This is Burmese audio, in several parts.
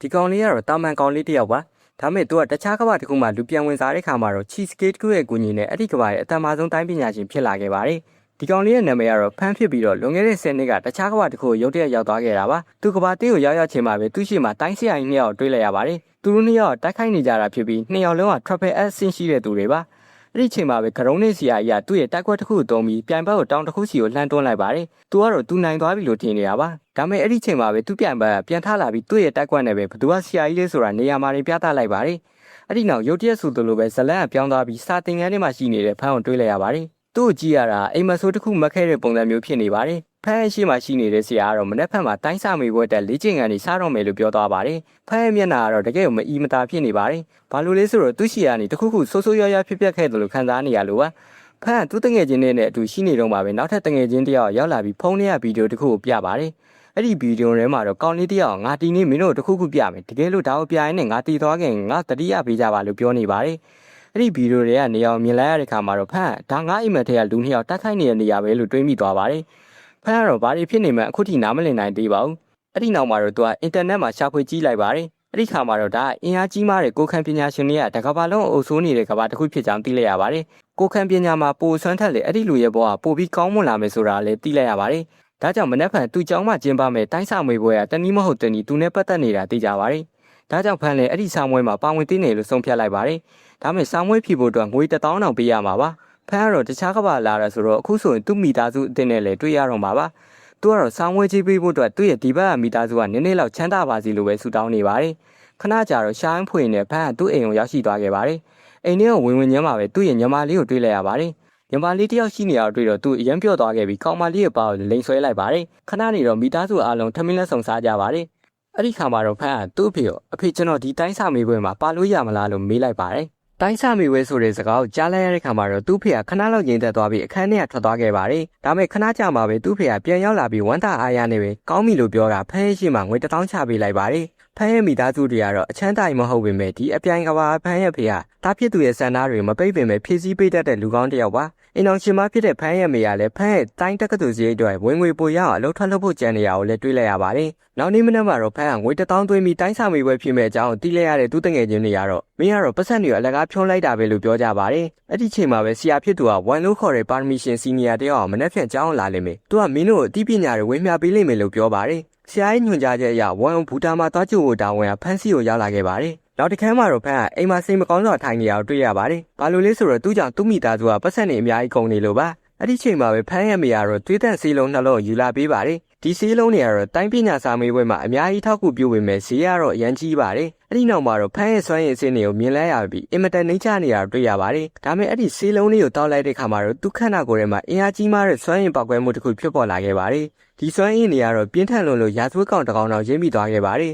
ဒီကောင်လေးကတော့တာမန်ကောင်လေးတစ်ယောက်ပါဒါမဲ့သူကတခြားကမ္ဘာတစ်ခုမှလူပြန်ဝင်စားတဲ့ခါမှာတော့ cheesecake တစ်ခုရဲ့ကိုညီနဲ့အဲ့ဒီကမ္ဘာရဲ့အတန်မာဆုံးတိုင်းပညာရှင်ဖြစ်လာခဲ့ပါတယ်ဒီကောင်လေးရဲ့နာမည်ကတော့ဖန်းဖြစ်ပြီးတော့လွန်ခဲ့တဲ့10နှစ်ကတခြားကမ္ဘာတစ်ခုကိုရုတ်တရက်ရောက်သွားခဲ့တာပါသူကမ္ဘာတေးကိုရောက်ချင်းမှာပဲသူ့ရှိမှာတိုင်းဆရာကြီးနှစ်ယောက်တွေ့လိုက်ရပါတယ်သူတို့နှစ်ယောက်တိုက်ခိုက်နေကြတာဖြစ်ပြီးနှစ်ယောက်လုံးက triple S ဆင့်ရှိတဲ့သူတွေပါအဲ့ဒီချိန်မှာပဲကရုံးနေဆရာကြီးကသူ့ရဲ့တိုက်ခွက်တစ်ခုကိုတုံးပြီးပြိုင်ဘက်ကိုတောင်တစ်ခုစီကိုလှမ်းတွန်းလိုက်ပါတယ်သူကတော့သူနိုင်သွားပြီလို့ထင်နေတာပါဒါမဲ့အဲ့ဒီချိန်မှာပဲသူ့ပြိုင်ဘက်ကပြန်ထလာပြီးသူ့ရဲ့တိုက်ခွက်နဲ့ပဲဘသူကဆရာကြီးလဲဆိုတာနေရာမှာပြသလိုက်ပါတယ်အဲ့ဒီနောက်ရုတ်တရက်ဆိုသလိုပဲဇလန်ကပြောင်းသွားပြီးစာသင်ခန်းထဲမှာရှိနေတဲ့ဖန်းကိုတွေးလိုက်ရပါတယ်သူ့ကိုကြည့်ရတာအိမ်မဆိုးတစ်ခုမက်ခဲ့တဲ့ပုံစံမျိုးဖြစ်နေပါတယ်ဖန်းရှိမှရှိနေတဲ့ဆရာကတော့မနေ့ဖက်မှာတိုင်းစာမေးပွဲတက်လေ့ကျင့်ခန်းတွေစတော့မယ်လို့ပြောသွားပါတယ်ဖန်းရဲ့မျက်နှာကတော့တကယ်ကိုမအီမတာဖြစ်နေပါတယ်ဘာလို့လဲဆိုတော့သူ့ရှိရကနေတခုခုဆိုးဆိုးရွားရွားဖြစ်ပျက်ခဲ့တယ်လို့ခံစားနေရလို့ပါဖန်းသူ့တငယ်ချင်းနဲ့အတူရှိနေတော့မှပဲနောက်ထပ်တငယ်ချင်းတယောက်ရောက်လာပြီးဖုန်းထဲကဗီဒီယိုတစ်ခုကိုပြပါတယ်အဲ့ဒီဗီဒီယိုထဲမှာတော့ကောင်းလေးတယောက်ငါတီနေမင်းတို့တခုခုပြမယ်တကယ်လို့ဒါကိုပြရင်နဲ့ငါတီသွားခင်ငါတတိယပေးကြပါလို့ပြောနေပါတယ်အဲ့ဒီဗီဒီယိုတွေကနေရာမြင်လိုက်ရတဲ့ခါမှာတော့ဖန်းဒါငါအိမ်မက်ထဲကလူနှစ်ယောက်တက်ခိုက်နေတဲ့နေရာပဲလို့တွေးမိသွားပါတယ်ဖန်းကတော့ဘာတွေဖြစ်နေမှအခုထိနားမလည်နိုင်သေးပါဘူးအဲ့ဒီနောက်မှာတော့သူကအင်တာနက်မှာရှာဖွေကြည့်လိုက်ပါတယ်အဲ့ဒီခါမှာတော့ဒါအင်အားကြီးမားတဲ့ကိုခံပညာရှင်တွေကတကဘာလုံးအုပ်စိုးနေတဲ့ကဘာတစ်ခုဖြစ်ကြောင်းသိလိုက်ရပါတယ်ကိုခံပညာမှာပိုဆွမ်းထက်လေအဲ့ဒီလူရဲ့ဘဝပိုပြီးကောင်းမွန်လာမယ်ဆိုတာလည်းသိလိုက်ရပါတယ်ဒါကြောင့်မနေ့ကသူ့ကျောင်းမှာကျင်းပမဲ့တိုင်းစာမေးပွဲကတနည်းမဟုတ်တနည်းသူနဲ့ပတ်သက်နေတာသိကြပါတယ်ဒါကြောင့်ဖန်းလည်းအဲ့ဒီစာမွေးမှာပါဝင်သိနေလို့ဆုံးဖြတ်လိုက်ပါတယ်ဒါမဲ့စာမွေးဖြေဖို့အတွက်ငွေ1000တောင်ပေးရမှာပါဖန်းကတော့တခြားကဘာလာတာဆိုတော့အခုဆိုရင်သူ့မိသားစုအတင်းနဲ့လည်းတွေ့ရတော့မှာပါသူကတော့စာမွေးကြီးပေးဖို့အတွက်သူ့ရဲ့ဒီဘက်ကမိသားစုကနည်းနည်းလောက်ချမ်းသာပါစီလို့ပဲဆုတောင်းနေပါတယ်ခဏကြာတော့ရှားဖွေနဲ့ဖန်းကသူ့အိမ်ကိုရောက်ရှိသွားခဲ့ပါတယ်အိမ်ထဲကိုဝင်ညမ်းမှာပဲသူ့ရဲ့ညီမလေးကိုတွေ့လိုက်ရပါတယ်ညီမလေးတယောက်ရှိနေရတော့တွေ့တော့သူအရင်ပြော့သွားခဲ့ပြီးကောင်မလေးရဲ့ပါကိုလိန်ဆွဲလိုက်ပါတယ်ခဏနေတော့မိသားစုအားလုံးထမင်းလက်ဆောင်စားကြပါတယ်အဲ့ဒီခါမှာတော့ဖန်းကသူ့အဖေကိုအဖေကျွန်တော်ဒီတိုင်းစာမေးပွဲမှာပါလို့ရမလားလို့မေးလိုက်ပါတယ်တိုင်းစာမေးပွဲဆိုတဲ့စကားကိုကြားလိုက်ရတဲ့ခါမှာတော့သူ့ဖေကခဏလောက်ငြိမ်သက်သွားပြီးအခန်းထဲကထွက်သွားခဲ့ပါတယ်ဒါပေမဲ့ခဏကြာမှပဲသူ့ဖေကပြန်ရောက်လာပြီးဝမ်းသာအားရနေပဲကောင်းပြီလို့ပြောတာဖန်းရဲ့ရှိမှငွေ1000ချပေးလိုက်ပါတယ်ဖန်းရဲ့မိသားစုတွေကတော့အချမ်းသာကြီးမဟုတ်ပေမဲ့ဒီအပြိုင်ကဘာဖန်းရဲ့ဖေကတားဖြစ်သူရဲ့စံသားတွေမပိတ်ပင်ပဲဖြည့်ဆည်းပေးတတ်တဲ့လူကောင်းတစ်ယောက်ပါအင်အောင်ရှင်မဖြစ်တဲ့ဖန်းရဲ့မိကလည်းဖန်းရဲ့တိုင်းတက္ကသိုလ်စရိတ်တွေဝင်ငွေပိုရအောင်အလုပ်ထွက်လုပ်ဖို့ကြံနေရအောင်လည်းတွေးလိုက်ရပါတယ်နောက်နေ့မနက်မှာတော့ဖန်းကငွေ1000သွင်းပြီးတိုင်းစာမေးပွဲဖြစ်မဲ့အကြောင်းသိလိုက်ရတဲ့သူတငယ်ချင်းတွေကတော့မင်းကတော့ပတ်စံတွေအလကားဖြုံးလိုက်တာပဲလို့ပြောကြပါတယ်အဲ့ဒီချိန်မှာပဲဆရာဖြစ်သူကဝန်လို့ခေါ်တဲ့ပါရမီရှင်စီနီယာတယောက်မနေ့ဖြန်ကျောင်းလာလိမ့်မယ်သူကမင်းတို့အသိပညာတွေဝေမျှပေးလိမ့်မယ်လို့ပြောပါတယ်ဆရာရဲ့ညွှန်ကြားချက်အရဝန်ဘူတာမှာသွားကြိုဖို့တာဝန်ကဖန်းစီကိုရောက်လာခဲ့ပါတယ်နောက်တစ်ခါမှတော့ဖန်းကအိမ်မှာစိတ်မကောင်းစွာထိုင်နေရအောင်တွေ့ရပါတယ်ဘာလို့လဲဆိုတော့သူ့ကြောင့်သူ့မိသားစုကပတ်စံတွေအများကြီးကုန်နေလို့ပါအဲ့ဒီချိန်မှာပဲဖန်းရဲ့မိကတော့သွေးတန့်ဆေးလုံးနှလုံးယူလာပေးပါတယ်ဒီဆေးလုံးတွေကတော့တိုင်းပညာစာမေးပွဲမှာအများကြီးထောက်ကူပြုပေမဲ့ဈေးကတော့အရန်ကြီးပါတယ်အဲ့ဒီနောက်မှာတော့ဖန်းရဲ့စွမ်းရည်အစင်းတွေကိုမြင်လိုက်ရပြီးအင်မတန်နှိမ့်ချနေတာတွေ့ရပါတယ်ဒါပေမဲ့အဲ့ဒီဆေးလုံးလေးကိုတောက်လိုက်တဲ့ခါမှာတော့သူ့ခန္ဓာကိုယ်ထဲမှာအင်အားကြီးမားတဲ့စွမ်းရည်ပေါက်ကွဲမှုတစ်ခုဖြစ်ပေါ်လာခဲ့ပါတယ်ဒီစွမ်းရည်တွေကတော့ပြင်းထန်လို့ရာဇဝတ်ကောင်တစ်ကောင်တော့ရင်းမိသွားခဲ့ပါတယ်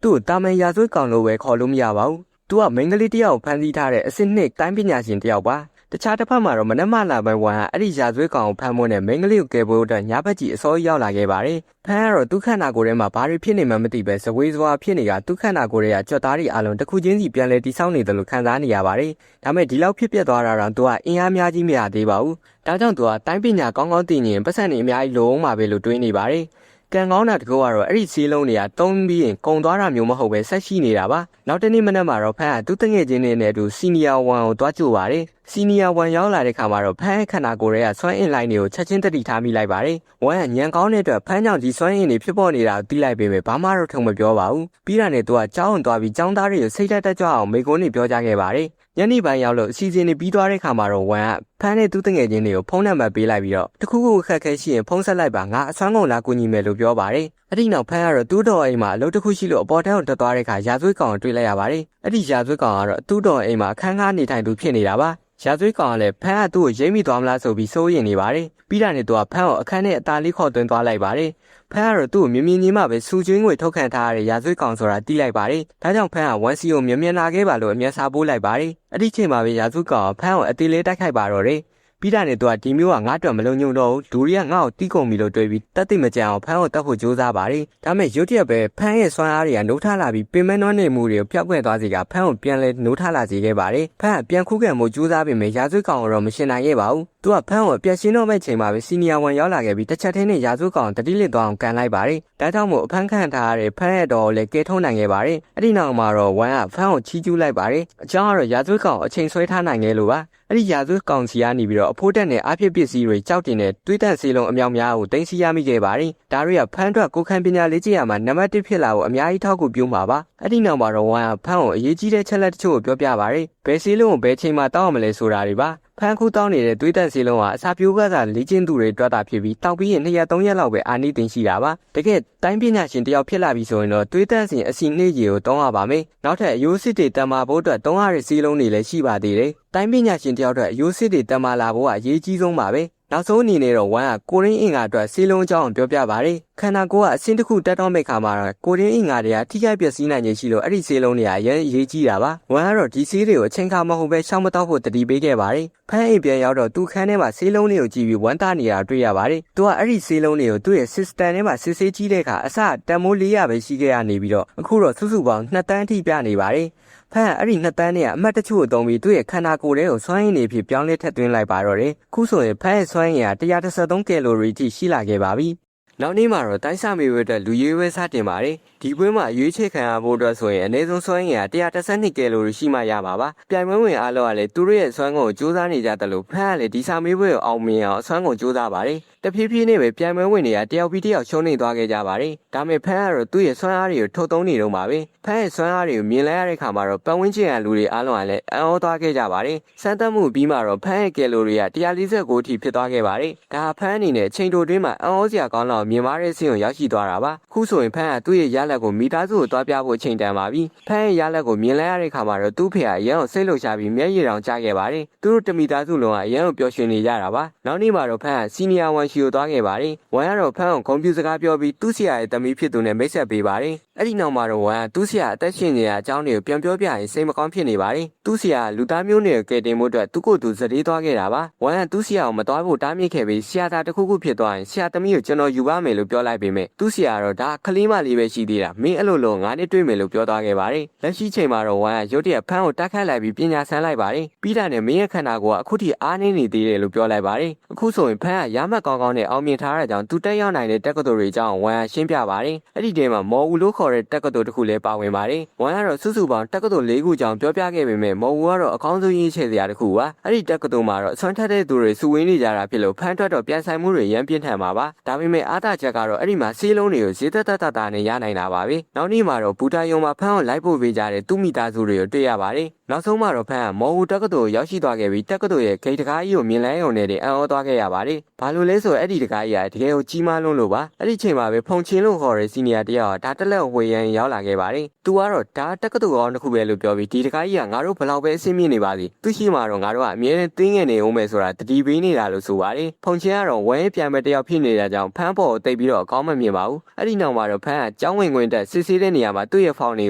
သူ့ကိုတာမန်ရာဇဝတ်ကောင်လို့ပဲခေါ်လို့မရပါဘူးသူကမိန်းကလေးတစ်ယောက်ဖမ်းဆီးထားတဲ့အစစ်နှစ်တိုင်းပညာရှင်တစ်ယောက်ပါတခြားတစ်ဖက်မှာတော့မနက်မှလာပိုင်းဝန်ကအဲ့ဒီရာဇဝတ်ကောင်ကိုဖမ်းဖို့နဲ့မိန်းကလေးကိုကယ်ဖို့အတွက်ညဘက်ကြီးအစောကြီးရောက်လာခဲ့ပါတယ်ဖမ်းကတော့ဒုက္ခနာကိုယ်ထဲမှာဘာတွေဖြစ်နေမှမသိပဲဇဝေးဇွာဖြစ်နေတာဒုက္ခနာကိုယ်ထဲကကြွက်သားတွေအလုံးတစ်ခုချင်းစီပြန်လဲတိဆောက်နေတယ်လို့ခံစားနေရပါတယ်ဒါမဲ့ဒီလောက်ဖြစ်ပျက်သွားတာတော့သူကအင်အားများကြီးမရသေးပါဘူးဒါကြောင့်သူကတိုင်းပညာကောင်းကောင်းသိနေရင်ပတ်စံတွေအများကြီးလိုအောင်ပါပဲလို့တွေးနေပါတယ်ကံကောင်းတာတကူကတော့အဲ့ဒီစီးလုံးတွေကတုံးပြီးရင်ကုံသွားတာမျိုးမဟုတ်ပဲဆက်ရှိနေတာပါနောက်တနေ့မနက်မှာတော့ဖန်းကသူ့တငယ်ချင်းတွေနဲ့အတူစီနီယာ1ကိုတွားကြိုပါတယ်စီနီယာ1ရောက်လာတဲ့ခါမှာတော့ဖန်းရဲ့ခန္ဓာကိုယ်ရဲ့စွမ်းအင်လိုင်းတွေကိုချက်ချင်းတတိထားမိလိုက်ပါတယ်1ကညံကောင်းတဲ့အတွက်ဖန်းကြောင့်ဒီစွမ်းအင်တွေဖြစ်ပေါ်နေတာကိုသိလိုက်ပေမဲ့ဘာမှတော့ထုံမပြောပါဘူးပြီးတာနဲ့သူကကြောင်းသွားပြီးចောင်းသားတွေကိုစိတ်တက်ကြွအောင်မိကုန်းတွေပြောကြခဲ့ပါတယ်ညနေပိုင်းရောက်လို့အစီအစဉ်တွေပြီးသွားတဲ့ခါမှာတော့1ကဖန်းနဲ့သူ့တငယ်ချင်းတွေကိုဖုန်းနံပါတ်ပေးလိုက်ပြီးတော့တခုခုအခက်ခဲရှိရင်ဖုန်းဆက်လိုက်ပါငါအစွမ်းကုန်လာကူညီမယ်လို့ပြောပါတယ်အဲ့ဒီနောက်ဖန်းကတော့တူးတော်အိမ်မှာအလုပ်တစ်ခုရှိလို့အပေါ်တန်းကိုတက်သွားတဲ့အခါရာဇဝတ်ကောင်ကိုတွေ့လိုက်ရပါတယ်အဲ့ဒီရာဇဝတ်ကောင်ကတော့တူးတော်အိမ်မှာအခန်းကားနေထိုင်သူဖြစ်နေတာပါရာဇဝတ်ကောင်ကလည်းဖန်းကသူ့ကိုရိမ့်မိသွားမလားဆိုပြီးစိုးရိမ်နေပါတယ်ပြီးတာနဲ့သူကဖန်းကိုအခန်းထဲအသားလေးခေါ်သွင်းသွားလိုက်ပါတယ်ဖန်းကတော့သူ့ကိုမြင်မြင်ချင်းမှပဲစူကျွင်းငွေထုတ်ခံထားရတဲ့ရာဇဝတ်ကောင်ဆိုတာသိလိုက်ပါတယ်ဒါကြောင့်ဖန်းက1စီကိုမြင်မြင်လာခဲ့ပါလို့အမျက်စာပိုးလိုက်ပါတယ်အဲ့ဒီချိန်မှာပဲရာဇဝတ်ကောင်ကဖန်းကိုအသေးလေးတိုက်ခိုက်ပါတော့တယ်ပြီးတာနဲ့သူကဒီမျိုးကငါ့အတွက်မလုံညုံတော့ဘူးလူတွေကငါ့ကိုတီးကုန်ပြီလို့တွေးပြီးတက်သိမကြအောင်ဖန်းကိုတတ်ဖို့ကြိုးစားပါတယ်ဒါပေမဲ့ရုတ်တရက်ပဲဖန်းရဲ့စွမ်းအားတွေကနှိုးထလာပြီးပင်မနှောနေမှုတွေကိုပျောက်ကွယ်သွားစေကဖန်းကိုပြန်လဲနှိုးထလာစေခဲ့ပါတယ်ဖန်းကပြန်ခုခံမှုကြိုးစားပေမဲ့ရာဇဝတ်ကောင်ကတော့မရှင်နိုင်ခဲ့ပါဘူး သူကဖမ်းကိုအပြက်ရှင်းတော့မဲ့ချိန်မှာပဲစီနီယာဝန်ရောက်လာခဲ့ပြီးတစ်ချက်တည်းနဲ့ရာဇဝတ်ကောင်တတိလစ်သွားအောင်ကန်လိုက်ပါတယ်။ဒါကြောင့်မို့အဖမ်းခံထားရတဲ့ဖမ်းရတော်ကိုလည်းကဲထုံးနိုင်ခဲ့ပါတယ်။အဲ့ဒီနောက်မှာတော့ဝန်ကဖမ်းကိုချီးကျူးလိုက်ပါတယ်။အကြောင်းကတော့ရာဇဝတ်ကောင်အချိန်ဆွဲထားနိုင်ခဲ့လို့ပါ။အဲ့ဒီရာဇဝတ်ကောင်စီကနေပြီးတော့အဖိုးတက်နဲ့အဖြစ်ပစ္စည်းတွေကြောက်တင်တဲ့တွေးတန့်စေလုံးအမြောက်များကိုတင်စီရမိခဲ့ပါတယ်။ဒါတွေကဖမ်းအတွက်ကိုခံပညာလေ့ကျင့်ရမှာနံပါတ်1ဖြစ်လာဖို့အများကြီးထောက်ကူပြုမှာပါ။အဲ့ဒီနောက်မှာတော့ဝန်ကဖမ်းကိုအရေးကြီးတဲ့ချက်လက်တချို့ကိုပြောပြပါတယ်။ဘယ်စီလုံးကိုဘယ်ချိန်မှာတောင်းရမလဲဆိုတာတွေပါ။ဖမ်းခုတောင်းနေတဲ့တွေးတန့်စီလုံးကအစာပြိုးကစားလေ့ကျင့်သူတွေတွက်တာဖြစ်ပြီးတောက်ပြီးရင်2ရက်3ရက်လောက်ပဲအာနိသင်ရှိတာပါတကယ်တိုင်းပညာရှင်တယောက်ဖြစ်လာပြီဆိုရင်တော့တွေးတန့်စင်အစီနှိမ့်ကြီးကိုတောင်းရပါမယ်နောက်ထပ်အယိုးစစ်တွေတန်မာဖို့အတွက်တောင်းရတဲ့စီလုံးတွေလည်းရှိပါသေးတယ်တိုင်းပညာရှင်တယောက်အတွက်အယိုးစစ်တွေတန်မာလာဖို့ကအရေးကြီးဆုံးပါပဲနောက်ဆုံးအနေနဲ့တော့ဝန်ကကိုရင်းအင်္ဂါအတွက်စီလုံးအကြောင်းပြောပြပါတယ်ခန္ဓာကိုယ်ကအဆင့်တစ်ခုတက်တော့မဲ့ခါမှာတော့ကိုရင်းအင်္ဂါတွေကထိခိုက်ပျက်စီးနိုင်ခြင်းရှိလို့အဲ့ဒီစီလုံးတွေကအရင်အရေးကြီးတာပါဝန်ကတော့ဒီစီးတွေကိုအချိန်ခါမဟုတ်ပဲရှောင်းမတော့ဖို့တတိပေးခဲ့ပါတယ်ဖမ်းအိမ်ပြန်ရောက်တော့သူ့ခန်းထဲမှာစီလုံးတွေကိုကြည့်ပြီးဝမ်းသာနေတာတွေ့ရပါတယ်သူကအဲ့ဒီစီလုံးတွေကိုသူ့ရဲ့ system ထဲမှာစစ်ဆေးကြည့်တဲ့အခါအစတန်မိုး400ပဲရှိခဲ့ရနေပြီးတော့အခုတော့စုစုပေါင်း2တန်းအထိပြနေပါတယ်ဖမ်းအဲ့ဒီ2တန်းနဲ့အမှတ်တချို့ကိုတုံးပြီးသူ့ရဲ့ခန္ဓာကိုယ်ထဲကိုစွမ်းရည်နေဖြစ်ပြောင်းလဲထက်သွင်းလိုက်ပါတော့တယ်ခုဆိုရင်ဖမ်းရဲ့စွမ်းရည်က113ကီလိုရီထိရှိလာခဲ့ပါပြီနောက်နေ့မှာတော့တိုင်းစာမေဝအတွက်လူရွေးဝဲစတင်ပါတယ်ဒီပွဲမှာရွေးချယ်ခံရဖို့အတွက်ဆိုရင်အနည်းဆုံးစွမ်းရည်က112ကီလိုရီရှိမှရမှာပါပြိုင်ပွဲဝင်အားလုံးကလည်းသူတို့ရဲ့စွမ်းကုန်ကိုစူးစမ်းနေကြတယ်လို့ဖမ်းကလည်းဒီစာမေးပွဲကိုအောင်မြင်အောင်စွမ်းကုန်စူးစမ်းပါတယ်တဖြည်းဖြည်းနဲ့ပဲပြိုင်ပွဲဝင်တွေကတယောက်ပြီးတယောက်ရှုံးနေသွားခဲ့ကြပါတယ်ဒါပေမဲ့ဖမ်းကတော့သူ့ရဲ့စွမ်းအားတွေကိုထုတ်သုံးနေတော့ပါပဲဖမ်းရဲ့စွမ်းအားတွေကိုမြင်လိုက်ရတဲ့အခါမှာတော့ပတ်ဝန်းကျင်ကလူတွေအားလုံးကလည်းအံ့ဩသွားခဲ့ကြပါတယ်စမ်းသပ်မှုပြီးမှတော့ဖမ်းရဲ့ကီလိုရီက149အထိဖြစ်သွားခဲ့ပါတယ်ဒါဖမ်းအနေနဲ့ချိန်တိုတွင်းမှာအံ့ဩစရာကောင်းတော့မြင်မာတဲ့ဆင်းကိုရောက်ရှိသွားတာပါခုဆိုရင်ဖမ်းကသူ့ရဲ့ရလက်ကိုမိသားစုကိုတွားပြဖို့အချိန်တန်ပါပြီဖမ်းရဲ့ရလက်ကိုမြင်လိုက်ရတဲ့အခါမှာတော့သူ့ဖေကအရန်ကိုစိတ်လှုပ်ရှားပြီးမျက်ရည်တောင်ကျခဲ့ပါတယ်သူတို့တမိသားစုလုံးကအရန်ကိုပျော်ရွှင်နေကြတာပါနောက်နေ့မှာတော့ဖမ်းကစီနီယာဝန်ရှိကိုသွားခဲ့ပါတယ်ဝန်ကတော့ဖမ်းကိုဂုဏ်ပြုစကားပြောပြီးသူ့ဆရာရဲ့သမီးဖြစ်သူနဲ့မိတ်ဆက်ပေးပါတယ်အဲ့ဒီနောက်မှာတော့ဝန်ကသူ့ဆရာအသက်ရှင်နေတဲ့အကြောင်းတွေကိုပြန်ပြောပြရင်စိတ်မကောင်းဖြစ်နေပါတယ်သူ့ဆရာလူသားမျိုးနွယ်ကိုကယ်တင်မှုအတွက်သူ့ကိုယ်သူစတေးသွားခဲ့တာပါဝန်ကသူ့ဆရာကိုမသွားဖို့တားမြစ်ခဲ့ပြီးဆရာသားတစ်ခုခုဖြစ်သွားရင်ဆရာသမီးကိုကျွန်တော်ယူပါမယ်လို့ပြောလိုက်ပေမဲ့သူ့ဆရာကတော့ဒါကလေးမလေးပဲရှိသေးတာမင်းအဲ့လိုလိုငါနဲ့တွေ့မယ်လို့ပြောသွားခဲ့ပါတယ်လက်ရှိချိန်မှာတော့ဝန်ကရုတ်တရက်ဖမ်းကိုတက်ခတ်လိုက်ပြီးပညာဆန်းလိုက်ပါတယ်ပြီးတာနဲ့မင်းရဲ့ခန္ဓာကိုယ်ကအခုထိအားနေနေသေးတယ်လို့ပြောလိုက်ပါတယ်အခုဆိုရင်ဖမ်းကရမှတ်ကောင်းကောင်းနဲ့အောင်မြင်ထားတဲ့ကြောင့်သူတက်ရောက်နိုင်တဲ့တက္ကသိုလ်တွေအကြောင်းဝန်ကရှင်းပြပါတယ်အဲ့ဒီထဲမှာမော်ဦးလို့ခေါ်တဲ့တက္ကသိုလ်တစ်ခုလည်းပါဝင်ပါတယ်ဝန်ကတော့စုစုပေါင်းတက္ကသိုလ်၄ခုကြောင်းပြောပြခဲ့ပေမဲ့မော်ဦးကတော့အကောင်းဆုံးရင်းချဲ့စရာတစ်ခုပါအဲ့ဒီတက္ကသိုလ်မှာတော့အစွမ်းထက်တဲ့သူတွေစုဝေးနေကြတာဖြစ်လို့ဖမ်းထွက်တော့ပြန်ဆိုင်မှုတွေရမ်းပြင်းထန်ပါပါဒါပေမဲ့အားသာချက်ကတော့အဲ့ဒီမှာစီးလုံးတွေကိုဈေးသက်သက်တာနဲ့ရနိုင်တာပါပဲနောက်နေ့မှာတော့ဘူတာယုံမှာဖမ်းကိုလိုက်ပို့ပေးကြတဲ့သူ့မိသားစုတွေကိုတွေ့ရပါတယ်နောက်ဆုံးမှာတော့ဖမ်းကမော်ဦးတက္ကသိုလ်ရောက်ရှိသွားခဲ့ပြီးတက္ကသိုလ်ရဲ့ဂိတ်တကားကြီးကိုမြင်လန်းရုံနဲ့အံ့ဩသွားခဲ့ရပါတယ်ဘာလို့လဲဆိုအဲ့ဒီတကားကြီးကတကယ်ကိုကြီးမားလုံးလို့ပါအဲ့ဒီချိန်မှာပဲဖုန်ချင်းလို့ခေါ်တဲ့စီနီယာတယောက်ကဒါတက်လက်ဝေရန်ရောက်လာခဲ့ပါတယ်သူကတော့ဒါတက္ကသိုလ်ကောင်းတစ်ခုပဲလို့ပြောပြီးဒီတကားကြီးကငါတို့ဘလောက်ပဲအဆင်ပြေနေပါစေသူရှိမှတော့ငါတို့ကအမြဲတမ်းတင်းငယ်နေအောင်မယ်ဆိုတာတတိပေးနေတာလို့ဆိုပါတယ်ဖုန်ချင်းကတော့ဝဲပြန်မဲ့တယောက်ဖြစ်နေတာကြောင့်ဖမ်းပေါ်ကိုတိတ်ပြီးတော့အကောင်းမမြင်ပါဘူးအဲ့ဒီနောက်မှာတော့ဖမ်းကကျောင်းဝင်ခွင့်တက်စစ်ဆေးတဲ့နေရာမှာသူ့ရဲ့ဖောင်တွေ